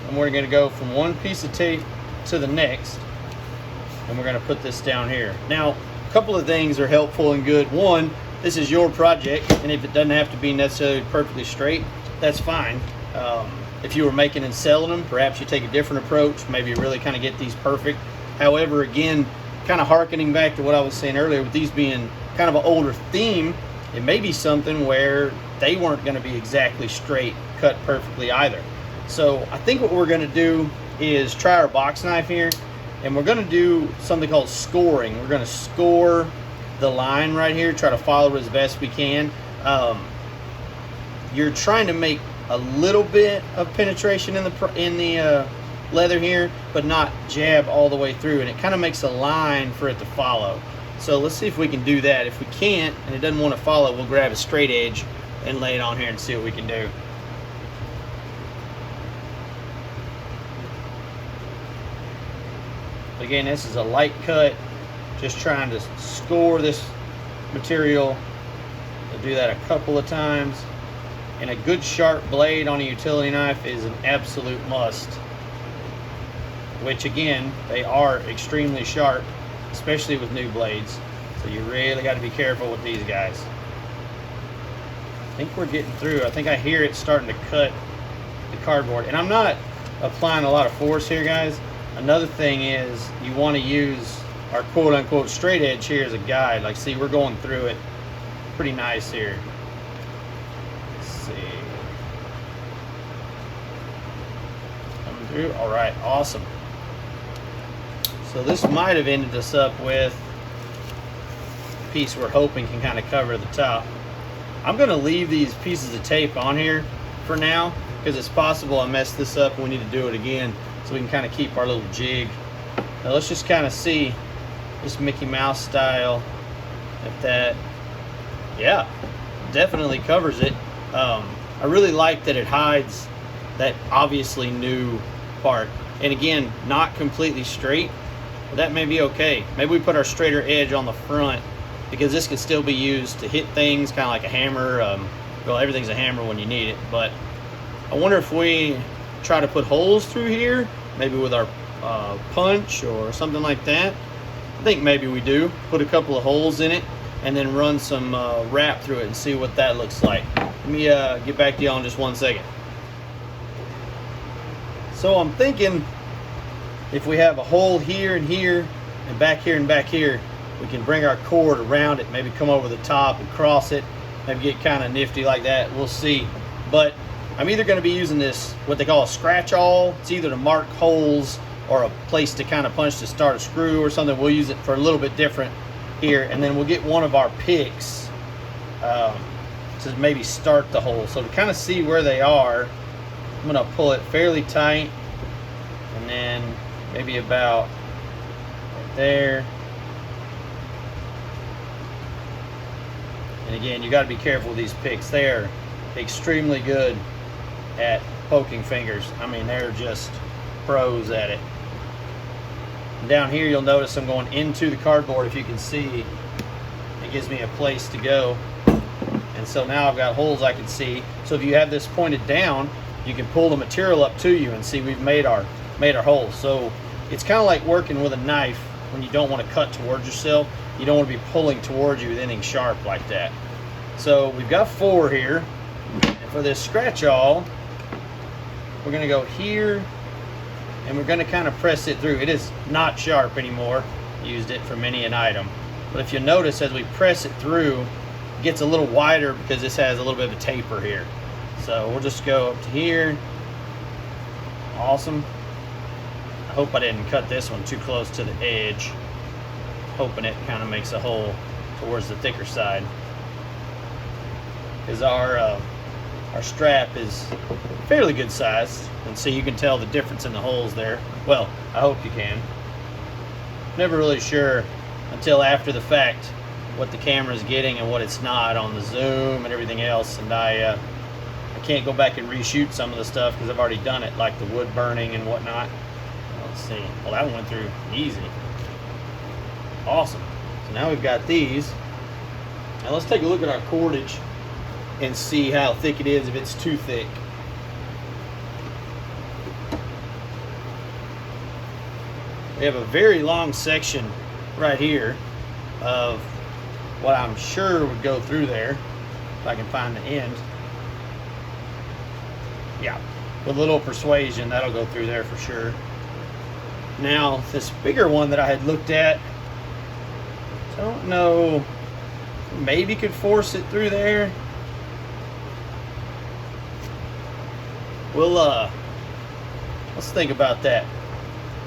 and we're going to go from one piece of tape to the next, and we're going to put this down here. Now, a couple of things are helpful and good. One, this is your project, and if it doesn't have to be necessarily perfectly straight, that's fine. If you were making and selling them, perhaps you take a different approach. Maybe you really kind of get these perfect. However, again, kind of hearkening back to what I was saying earlier, with these being kind of an older theme, it may be something where they weren't going to be exactly straight, cut perfectly either. So I think what we're going to do is try our box knife here, and we're going to do something called scoring. We're going to score the line right here, try to follow it as best we can. You're trying to make a little bit of penetration in the leather here, but not jab all the way through, and it kind of makes a line for it to follow. So let's see if we can do that. If we can't and it doesn't want to follow, we'll grab a straight edge and lay it on here and see what we can do. Again, this is a light cut, just trying to score this material. I'll do that a couple of times. And a good sharp blade on a utility knife is an absolute must. Which again, they are extremely sharp, especially with new blades. So you really got to be careful with these guys. I think we're getting through. I think I hear it starting to cut the cardboard. And I'm not applying a lot of force here, guys. Another thing is you want to use our quote-unquote straight edge here as a guide. Like, see, we're going through it pretty nice here. Let's see. Coming through. All right, awesome. So this might have ended us up with a piece we're hoping can kind of cover the top. I'm going to leave these pieces of tape on here for now because it's possible I messed this up and we need to do it again, so we can kind of keep our little jig. Now let's just kind of see this Mickey Mouse style at that. Yeah, definitely covers it. I really like that it hides that obviously new part. And again, not completely straight, but that may be okay. Maybe we put our straighter edge on the front because this can still be used to hit things, kind of like a hammer. Well, everything's a hammer when you need it, but I wonder if we try to put holes through here, maybe with our punch or something like that. I think maybe we do. Put a couple of holes in it and then run some wrap through it and see what that looks like. Let me get back to y'all in just 1 second. So I'm thinking if we have a hole here and here and back here and back here, we can bring our cord around it, maybe come over the top and cross it, maybe get kind of nifty like that. We'll see. But I'm either going to be using this, what they call a scratch-all. It's either to mark holes or a place to kind of punch to start a screw or something. We'll use it for a little bit different here, and then we'll get one of our picks to maybe start the hole. So to kind of see where they are, I'm going to pull it fairly tight, and then maybe about right there. And again, you got to be careful with these picks. They are extremely good at poking fingers. I mean, they're just pros at it. And down here, you'll notice I'm going into the cardboard. If you can see, it gives me a place to go. And so now I've got holes I can see. So if you have this pointed down, you can pull the material up to you and see we've made our holes. So it's kind of like working with a knife when you don't want to cut towards yourself. You don't want to be pulling towards you with anything sharp like that. So we've got 4 here. And for this scratch-all, we're going to go here and we're going to kind of press it through. It is not sharp anymore. Used it for many an item. But if you notice, as we press it through, it gets a little wider because this has a little bit of a taper here. So we'll just go up to here. Awesome. I hope I didn't cut this one too close to the edge. Hoping it kind of makes a hole towards the thicker side. Because our strap is fairly good sized, and so you can tell the difference in the holes there. Well, I hope you can. Never really sure until after the fact what the camera's getting and what it's not on the zoom and everything else, and I can't go back and reshoot some of the stuff because I've already done it, like the wood burning and whatnot. Let's see. Well, that one went through easy. Awesome. So now we've got these. Now let's take a look at our cordage and see how thick it is, if it's too thick. We have a very long section right here of what I'm sure would go through there, if I can find the end. Yeah, with a little persuasion, that'll go through there for sure. Now, this bigger one that I had looked at, I don't know, maybe could force it through there. We'll let's think about that.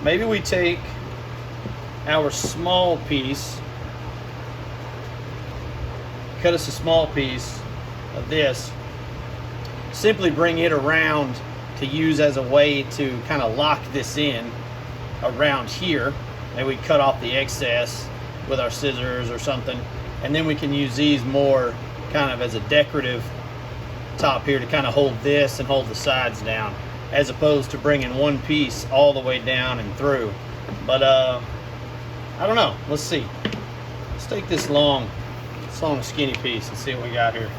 Maybe we take our small piece, cut us a small piece of this, simply bring it around to use as a way to kind of lock this in around here. Maybe we cut off the excess with our scissors or something, and then we can use these more kind of as a decorative top here to kind of hold this and hold the sides down, as opposed to bringing one piece all the way down and through. But I don't know, let's see. Let's take this long skinny piece and see what we got here.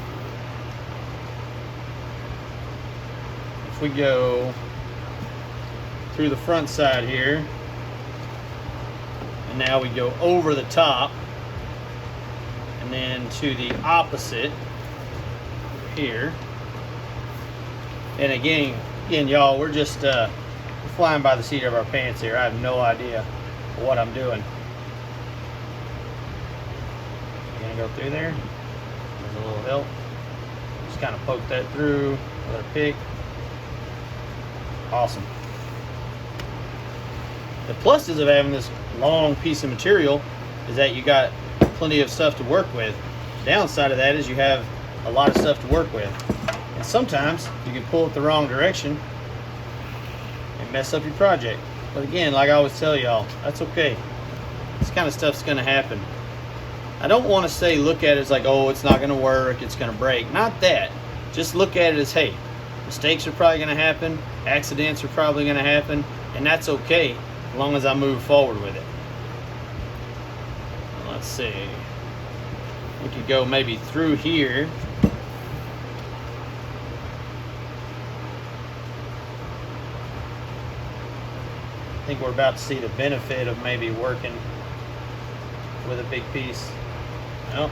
If we go through the front side here, and now we go over the top, and then to the opposite here. And again, y'all, we're just flying by the seat of our pants here. I have no idea what I'm doing. You're gonna go through there. There's a little help. Just kind of poke that through with our pick. Awesome. The pluses of having this long piece of material is that you got plenty of stuff to work with. The downside of that is you have a lot of stuff to work with. And sometimes you can pull it the wrong direction and mess up your project. But again, like I always tell y'all, that's okay. This kind of stuff's gonna happen. I don't want to say look at it as like, oh, it's not gonna work, it's gonna break. Not that. Just look at it as, hey, mistakes are probably gonna happen, accidents are probably gonna happen, and that's okay as long as I move forward with it. Let's see. We could go maybe through here. I think we're about to see the benefit of maybe working with a big piece. Nope.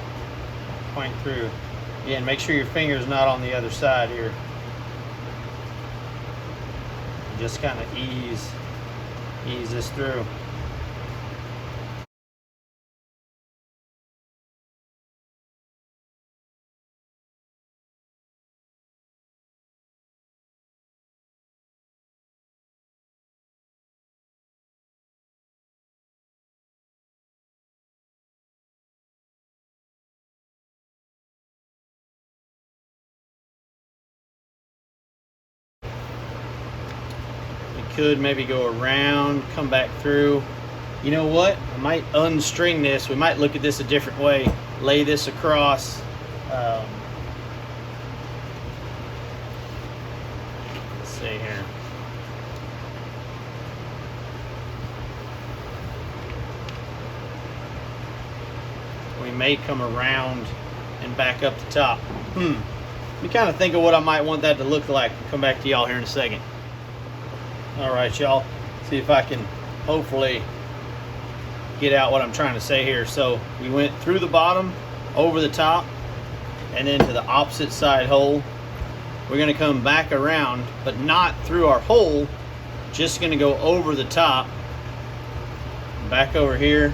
Point through. Again, make sure your finger's not on the other side here. Just kind of ease this through. Could maybe go around, come back through. You know what? I might unstring this. We might look at this a different way. Lay this across. Let's see here. We may come around and back up the top. Let me kind of think of what I might want that to look like. I'll come back to y'all here in a second. All right, y'all, see if I can hopefully get out what I'm trying to say here. So we went through the bottom, over the top, and then to the opposite side hole. We're gonna come back around, but not through our hole, just gonna go over the top, back over here.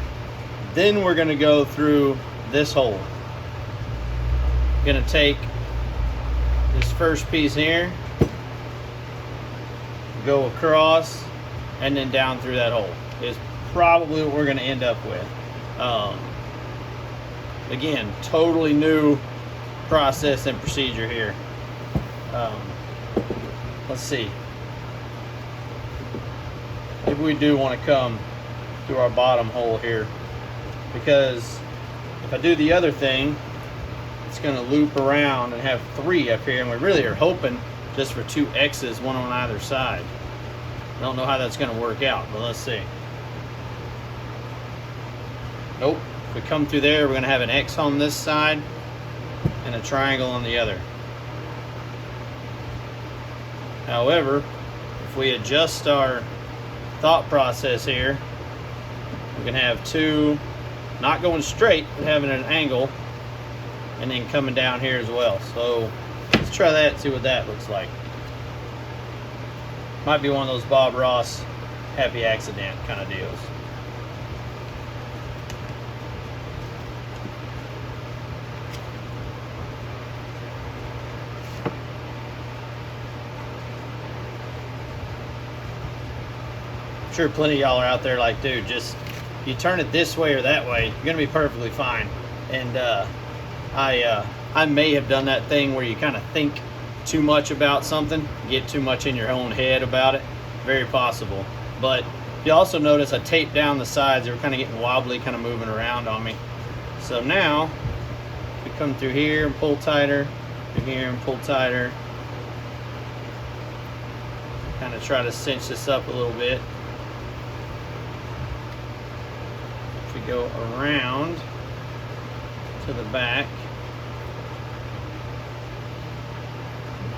Then we're gonna go through this hole. Gonna take this first piece here, go across, and then down through that hole is probably what we're going to end up with. Again, totally new process and procedure here. Let's see. Maybe we do want to come through our bottom hole here, because if I do the other thing, it's going to loop around and have 3 up here, and we really are hoping just for 2 X's, one on either side. I don't know how that's going to work out, but let's see. Nope. If we come through there, we're going to have an X on this side and a triangle on the other. However, if we adjust our thought process here, we can have 2 not going straight, but having an angle, and then coming down here as well. So let's try that and see what that looks like. Might be one of those Bob Ross happy accident kind of deals. I'm sure plenty of y'all are out there like, dude, just you turn it this way or that way, you're gonna be perfectly fine. And I may have done that thing where you kind of think too much about something, get too much in your own head about it. Very possible. But you also notice I taped down the sides. They were kind of getting wobbly, kind of moving around on me. So now we come through here and pull tighter, through here and pull tighter. Kind of try to cinch this up a little bit. If we go around to the back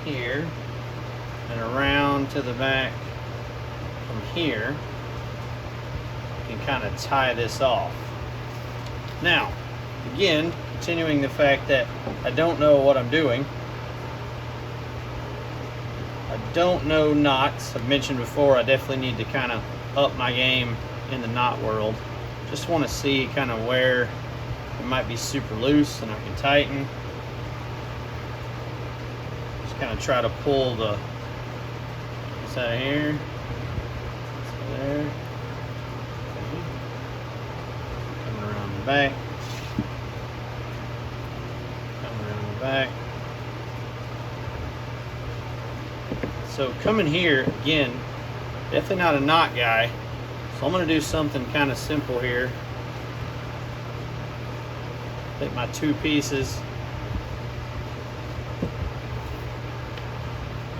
here and around to the back from here, you can kind of tie this off. Now, again, continuing the fact that I don't know what I'm doing, I don't know knots. I've mentioned before, I definitely need to kind of up my game in the knot world. Just want to see kind of where it might be super loose and I can tighten. Just kind of try to pull this out of here. So there. Okay. Coming around the back. Coming around the back. So coming here, again, definitely not a knot guy. So I'm going to do something kind of simple here. Take my two pieces.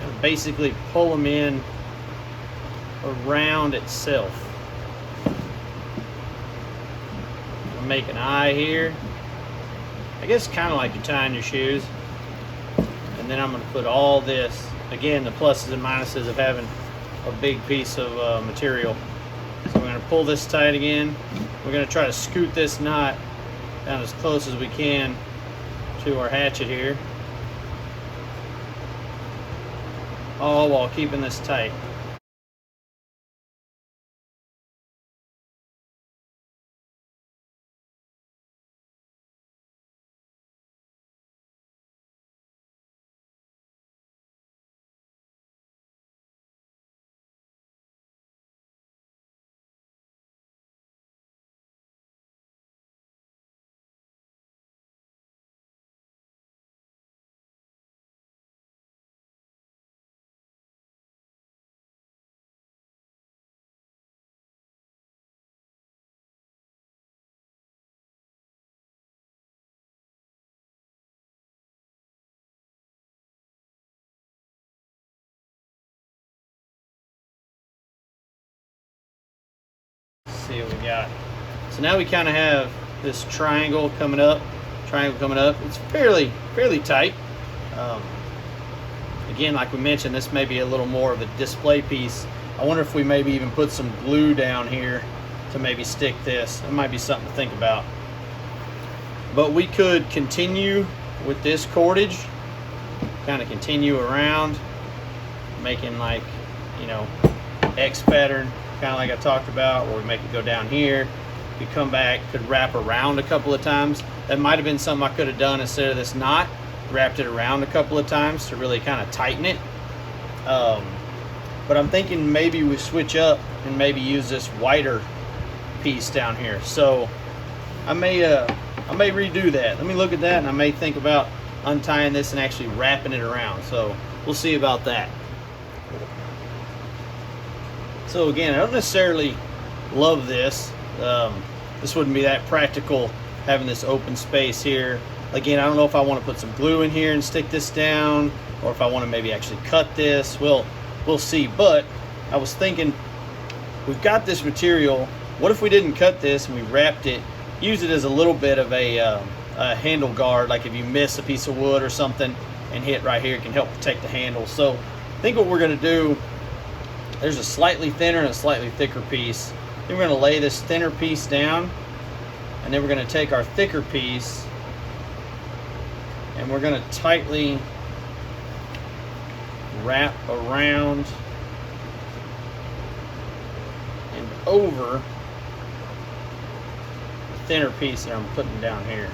And basically pull them in around itself. I'll make an eye here. I guess kind of like you're tying your shoes. And then I'm going to put all this, again, the pluses and minuses of having a big piece of material. So we're going to pull this tight again. We're going to try to scoot this knot down as close as we can to our hatchet here, all while keeping this tight. See what we got. So now we kind of have this triangle coming up. It's fairly tight. Again, like we mentioned, this may be a little more of a display piece. I wonder if we maybe even put some glue down here to maybe stick this. It might be something to think about. But we could continue with this cordage, kind of continue around, making like, you know, X pattern, kind of like I talked about, where we make it go down here. We come back, could wrap around a couple of times. That might have been something I could have done instead of this knot. Wrapped it around a couple of times to really kind of tighten it. But I'm thinking maybe we switch up and maybe use this wider piece down here. So I may redo that. Let me look at that, and I may think about untying this and actually wrapping it around. So we'll see about that. So again, I don't necessarily love this. This wouldn't be that practical having this open space here. Again, I don't know if I want to put some glue in here and stick this down, or if I want to maybe actually cut this. We'll see. But I was thinking, we've got this material. What if we didn't cut this and we wrapped it, use it as a little bit of a handle guard, like if you miss a piece of wood or something and hit right here, it can help protect the handle. So I think what we're going to do, there's a slightly thinner and a slightly thicker piece. Then we're going to lay this thinner piece down, and then we're going to take our thicker piece and we're going to tightly wrap around and over the thinner piece that I'm putting down here.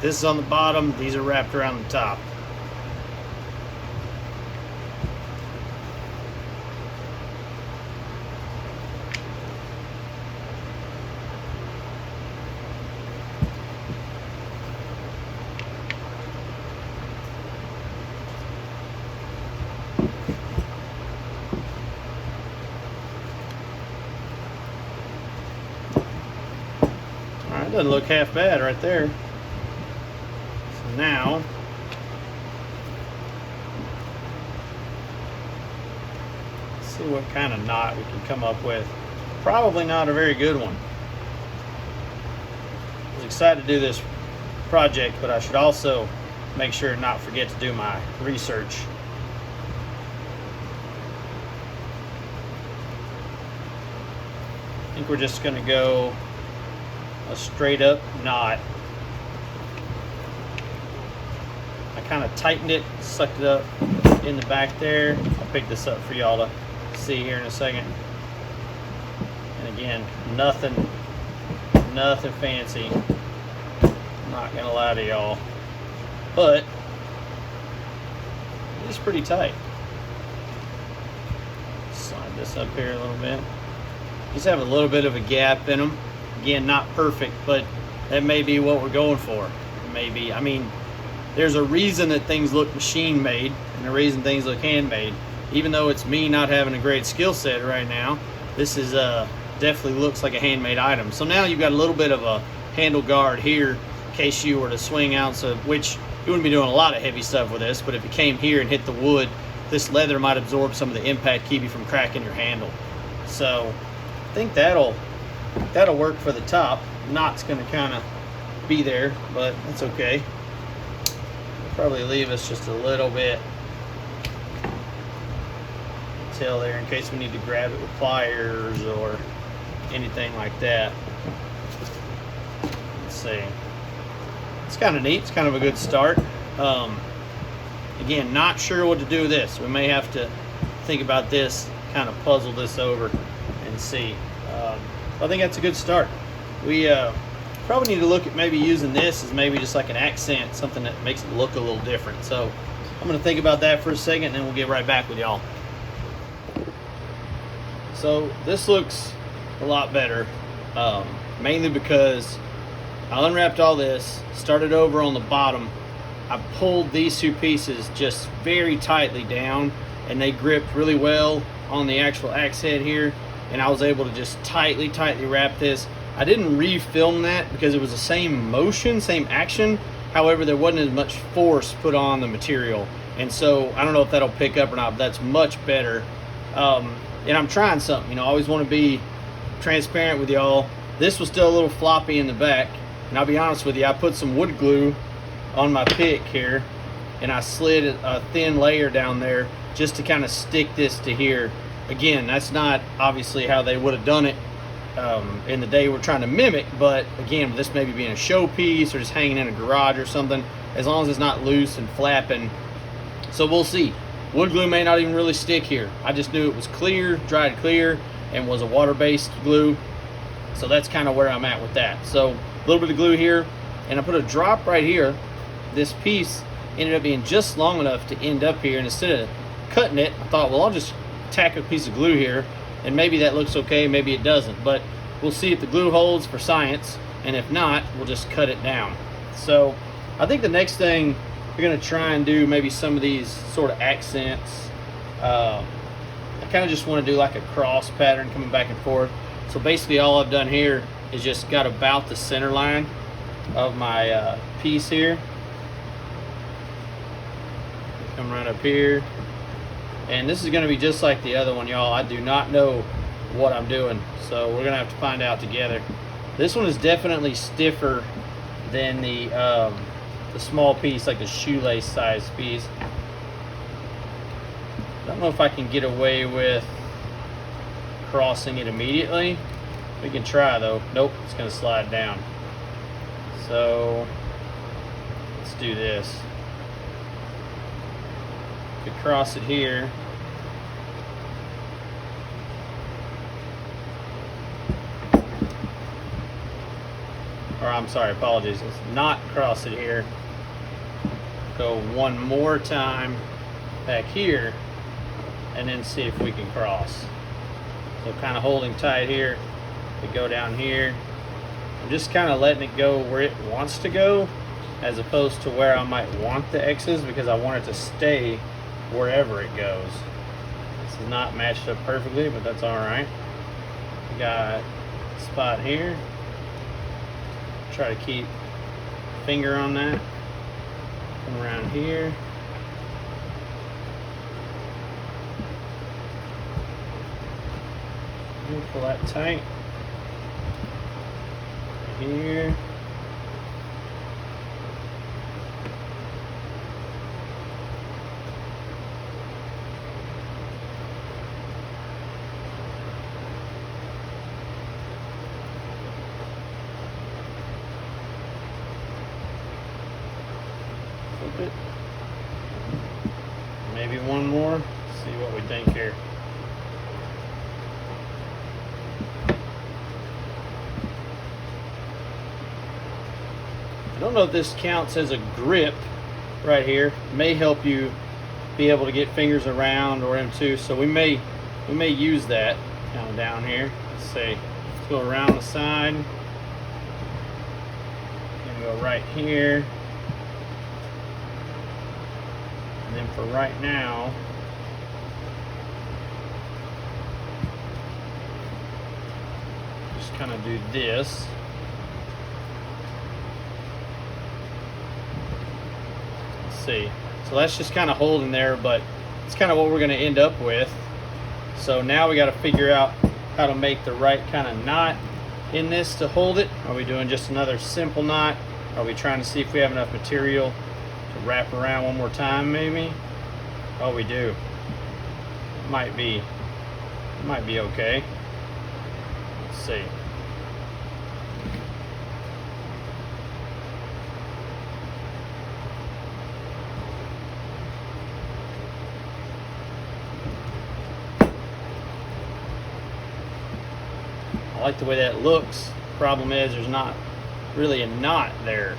This is on the bottom, these are wrapped around the top. All right, doesn't look half bad right there. Now, let's see what kind of knot we can come up with. Probably not a very good one. I was excited to do this project, but I should also make sure and not forget to do my research. I think we're just going to go a straight up knot. I kind of tightened it, sucked it up in the back there. I'll pick this up for y'all to see here in a second. And again, nothing fancy. I'm not going to lie to y'all, but it's pretty tight. Slide this up here a little bit. Just have a little bit of a gap in them. Again, not perfect, but that may be what we're going for. Maybe, I mean, there's a reason that things look machine made and a reason things look handmade. Even though it's me not having a great skill set right now, this is definitely looks like a handmade item. So now you've got a little bit of a handle guard here in case you were to swing out, so which you wouldn't be doing a lot of heavy stuff with this, but if it came here and hit the wood, this leather might absorb some of the impact, keep you from cracking your handle. So I think that'll work for the top. Knot's going to kind of be there, but that's okay. Probably leave us just a little bit tail there in case we need to grab it with pliers or anything like that. Let's see. It's kind of neat. It's kind of a good start. Again, not sure what to do with this. We may have to think about this, kind of puzzle this over and see. I think that's a good start. We probably need to look at maybe using this as maybe just like an accent, something that makes it look a little different. So I'm going to think about that for a second, and then we'll get right back with y'all. So this looks a lot better, mainly because I unwrapped all this, started over on the bottom. I pulled these two pieces just very tightly down, and they gripped really well on the actual axe head here, and I was able to just tightly wrap this. I didn't refilm that because it was the same motion, same action. However, there wasn't as much force put on the material, and so I don't know if that'll pick up or not, but that's much better. And I'm trying something, you know, I always want to be transparent with y'all. This was still a little floppy in the back, and I'll be honest with you, I put some wood glue on my pick here, and I slid a thin layer down there just to kind of stick this to here. Again, that's not obviously how they would have done it in the day we're trying to mimic, but again, with this maybe being a showpiece or just hanging in a garage or something, as long as it's not loose and flapping. So we'll see. Wood glue may not even really stick here. I just knew it was clear, dried clear, and was a water-based glue. So that's kind of where I'm at with that. So a little bit of glue here, and I put a drop right here. This piece ended up being just long enough to end up here, and instead of cutting it, I thought, well, I'll just tack a piece of glue here, and maybe that looks okay, maybe it doesn't, but we'll see if the glue holds for science, and if not, we'll just cut it down. So I think the next thing we're going to try and do maybe some of these sort of accents. I kind of just want to do like a cross pattern coming back and forth. So basically all I've done here is just got about the center line of my piece here. Come right up here. And this is going to be just like the other one, y'all. I do not know what I'm doing, so we're going to have to find out together. This one is definitely stiffer than the small piece, like the shoelace size piece. I don't know if I can get away with crossing it immediately. We can try though. Nope, it's going to slide down. So let's do this. If we cross it here, or I'm sorry, apologies, let's not cross it here. Go one more time back here and then see if we can cross. So kind of holding tight here. We go down here. I'm just kind of letting it go where it wants to go as opposed to where I might want the X's, because I want it to stay wherever it goes. This is not matched up perfectly, but that's all right. We got a spot here. Try to keep finger on that. Come around here. Pull that tight. Right here. Flip it. Maybe one more. See what we think here. I don't know if this counts as a grip right here. It may help you be able to get fingers around or into, so we may use that kind of down here. Let's see. Let's go around the side. And go right here. And then for right now, just kind of do this. See, so that's just kind of holding there, but it's kind of what we're going to end up with. So now we got to figure out how to make the right kind of knot in this to hold it. Are we doing just another simple knot? Are we trying to see if we have enough material to wrap around one more time maybe? Oh, we do. Might be okay. Let's see. I like the way that looks. Problem is there's not really a knot there.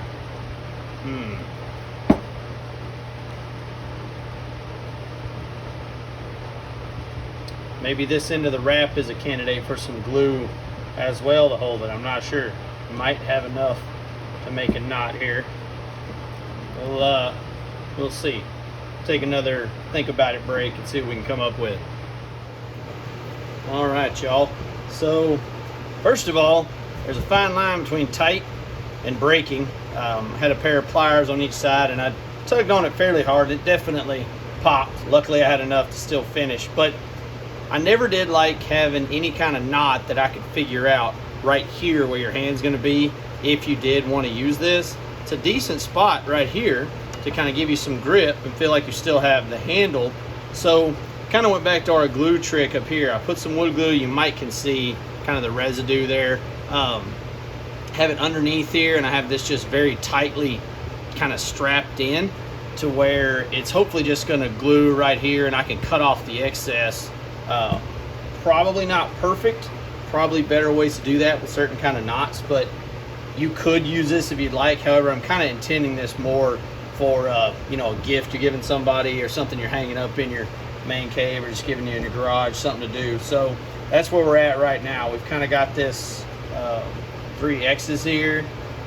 Maybe this end of the wrap is a candidate for some glue as well to hold it. I'm not sure. Might have enough to make a knot here. We'll see. Take another think about it break and see what we can come up with. All right, y'all. So first of all, there's a fine line between tight and breaking. I had a pair of pliers on each side and I tugged on it fairly hard. It definitely popped. Luckily I had enough to still finish, but I never did like having any kind of knot that I could figure out right here where your hand's going to be if you did want to use this. It's a decent spot right here to kind of give you some grip and feel like you still have the handle. So kind of went back to our glue trick up here. I put some wood glue. You might can see kind of the residue there. Have it underneath here, and I have this just very tightly kind of strapped in to where it's hopefully just going to glue right here, and I can cut off the excess. Probably not perfect, probably better ways to do that with certain kind of knots, but you could use this if you'd like. However, I'm kind of intending this more for you know, a gift you're giving somebody or something you're hanging up in your man cave or just giving you in your garage, something to do. So that's where we're at right now. We've kind of got this 3 X's here.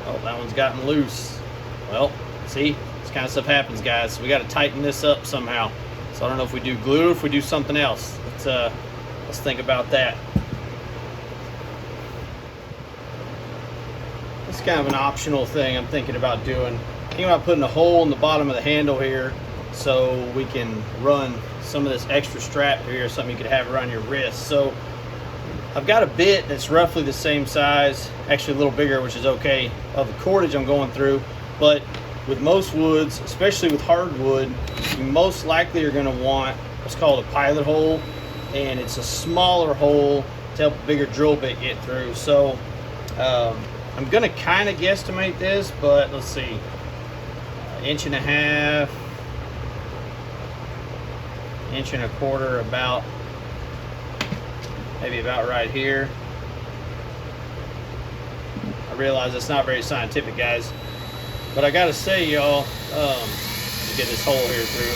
Oh, that one's gotten loose. Well, see, this kind of stuff happens, guys. So we got to tighten this up somehow. So I don't know if we do glue or if we do something else. Let's think about that. It's kind of an optional thing I'm thinking about doing. Thinking about putting a hole in the bottom of the handle here so we can run some of this extra strap here, something you could have around your wrist. So I've got a bit that's roughly the same size, actually a little bigger, which is okay, of the cordage I'm going through. But with most woods, especially with hardwood, you most likely are going to want what's called a pilot hole, and it's a smaller hole to help a bigger drill bit get through. So I'm going to kind of guesstimate this, but let's see, 1.5 inches, 1.25 inches, about maybe about right here. I realize it's not very scientific, guys, but I gotta say, y'all, get this hole here through.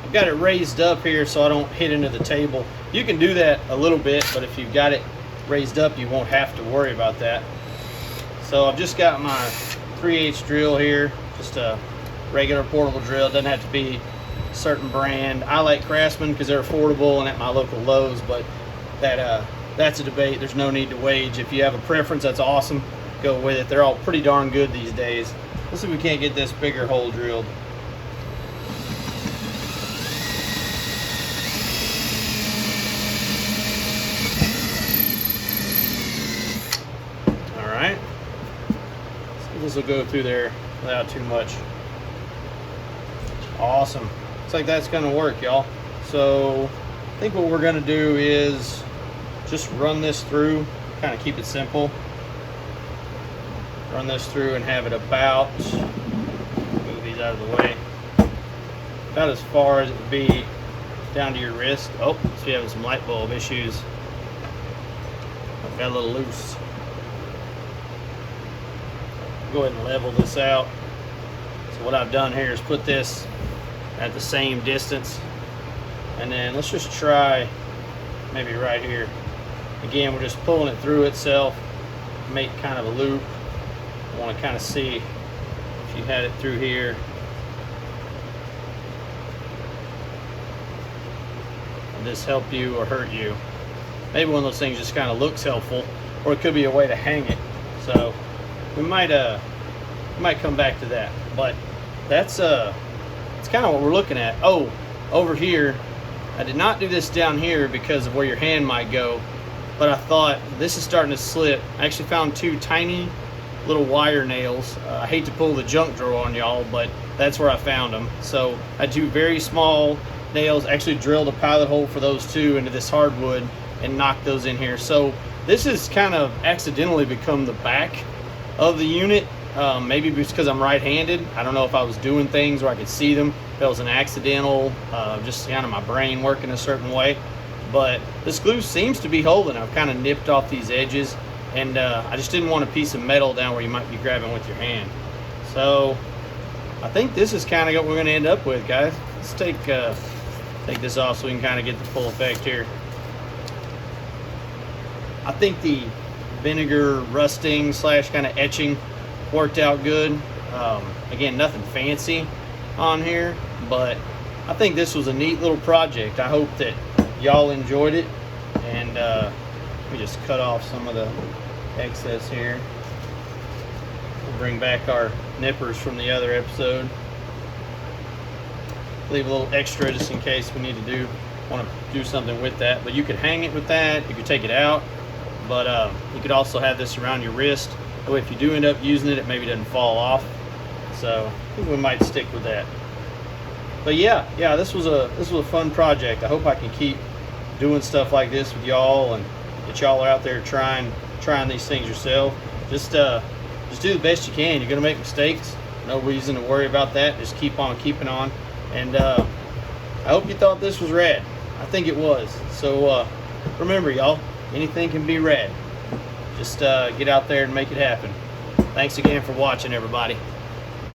I've got it raised up here so I don't hit into the table. You can do that a little bit, but if you've got it raised up, you won't have to worry about that. So I've just got my 3/8 drill here, just a regular portable drill. It doesn't have to be a certain brand. I like Craftsman because they're affordable and at my local Lowe's, but that's a debate there's no need to wage. If you have a preference, that's awesome, go with it. They're all pretty darn good these days. Let's see if we can't get this bigger hole drilled. this will go through there without too much. Awesome. Looks like that's gonna work, y'all. So I think what we're gonna do is just run this through, kind of keep it simple. Run this through and have it about, move these out of the way, about as far as it would be down to your wrist. Oh, so you're having some light bulb issues. Got a little loose. Go ahead and level this out. So what I've done here is put this at the same distance, and then let's just try maybe right here. Again, we're just pulling it through itself, make kind of a loop. I want to kind of see if you had it through here. Will this help you or hurt you? Maybe one of those things just kind of looks helpful, or it could be a way to hang it. So we might come back to that, but that's it's kind of what we're looking at. Oh, over here, I did not do this down here because of where your hand might go, but I thought this is starting to slip. I actually found two tiny little wire nails. I hate to pull the junk drawer on y'all, but that's where I found them. So I had two very small nails, actually drilled a pilot hole for those two into this hardwood and knocked those in here. So this has kind of accidentally become the back of the unit. Maybe because I'm right-handed. I don't know if I was doing things where I could see them. That was an accidental, just kind of my brain working a certain way. But this glue seems to be holding. I've kind of nipped off these edges, and I just didn't want a piece of metal down where you might be grabbing with your hand. So I think this is kind of what we're going to end up with, guys. Let's take this off so we can kind of get the full effect here. I think the vinegar rusting slash kind of etching worked out good. Again, nothing fancy on here, but I think this was a neat little project. I hope that y'all enjoyed it, and let me just cut off some of the excess here. We'll bring back our nippers from the other episode. Leave a little extra just in case we need to want to do something with that. But you could hang it with that, you could take it out, but you could also have this around your wrist. So if you do end up using it, it maybe doesn't fall off. So I think we might stick with that. But yeah, this was a fun project. I hope I can keep doing stuff like this with y'all, and that y'all are out there trying these things yourself. Just do the best you can. You're gonna make mistakes. No reason to worry about that. Just keep on keeping on. And I hope you thought this was rad. I think it was. So remember, y'all, anything can be rad. Just get out there and make it happen. Thanks again for watching, everybody.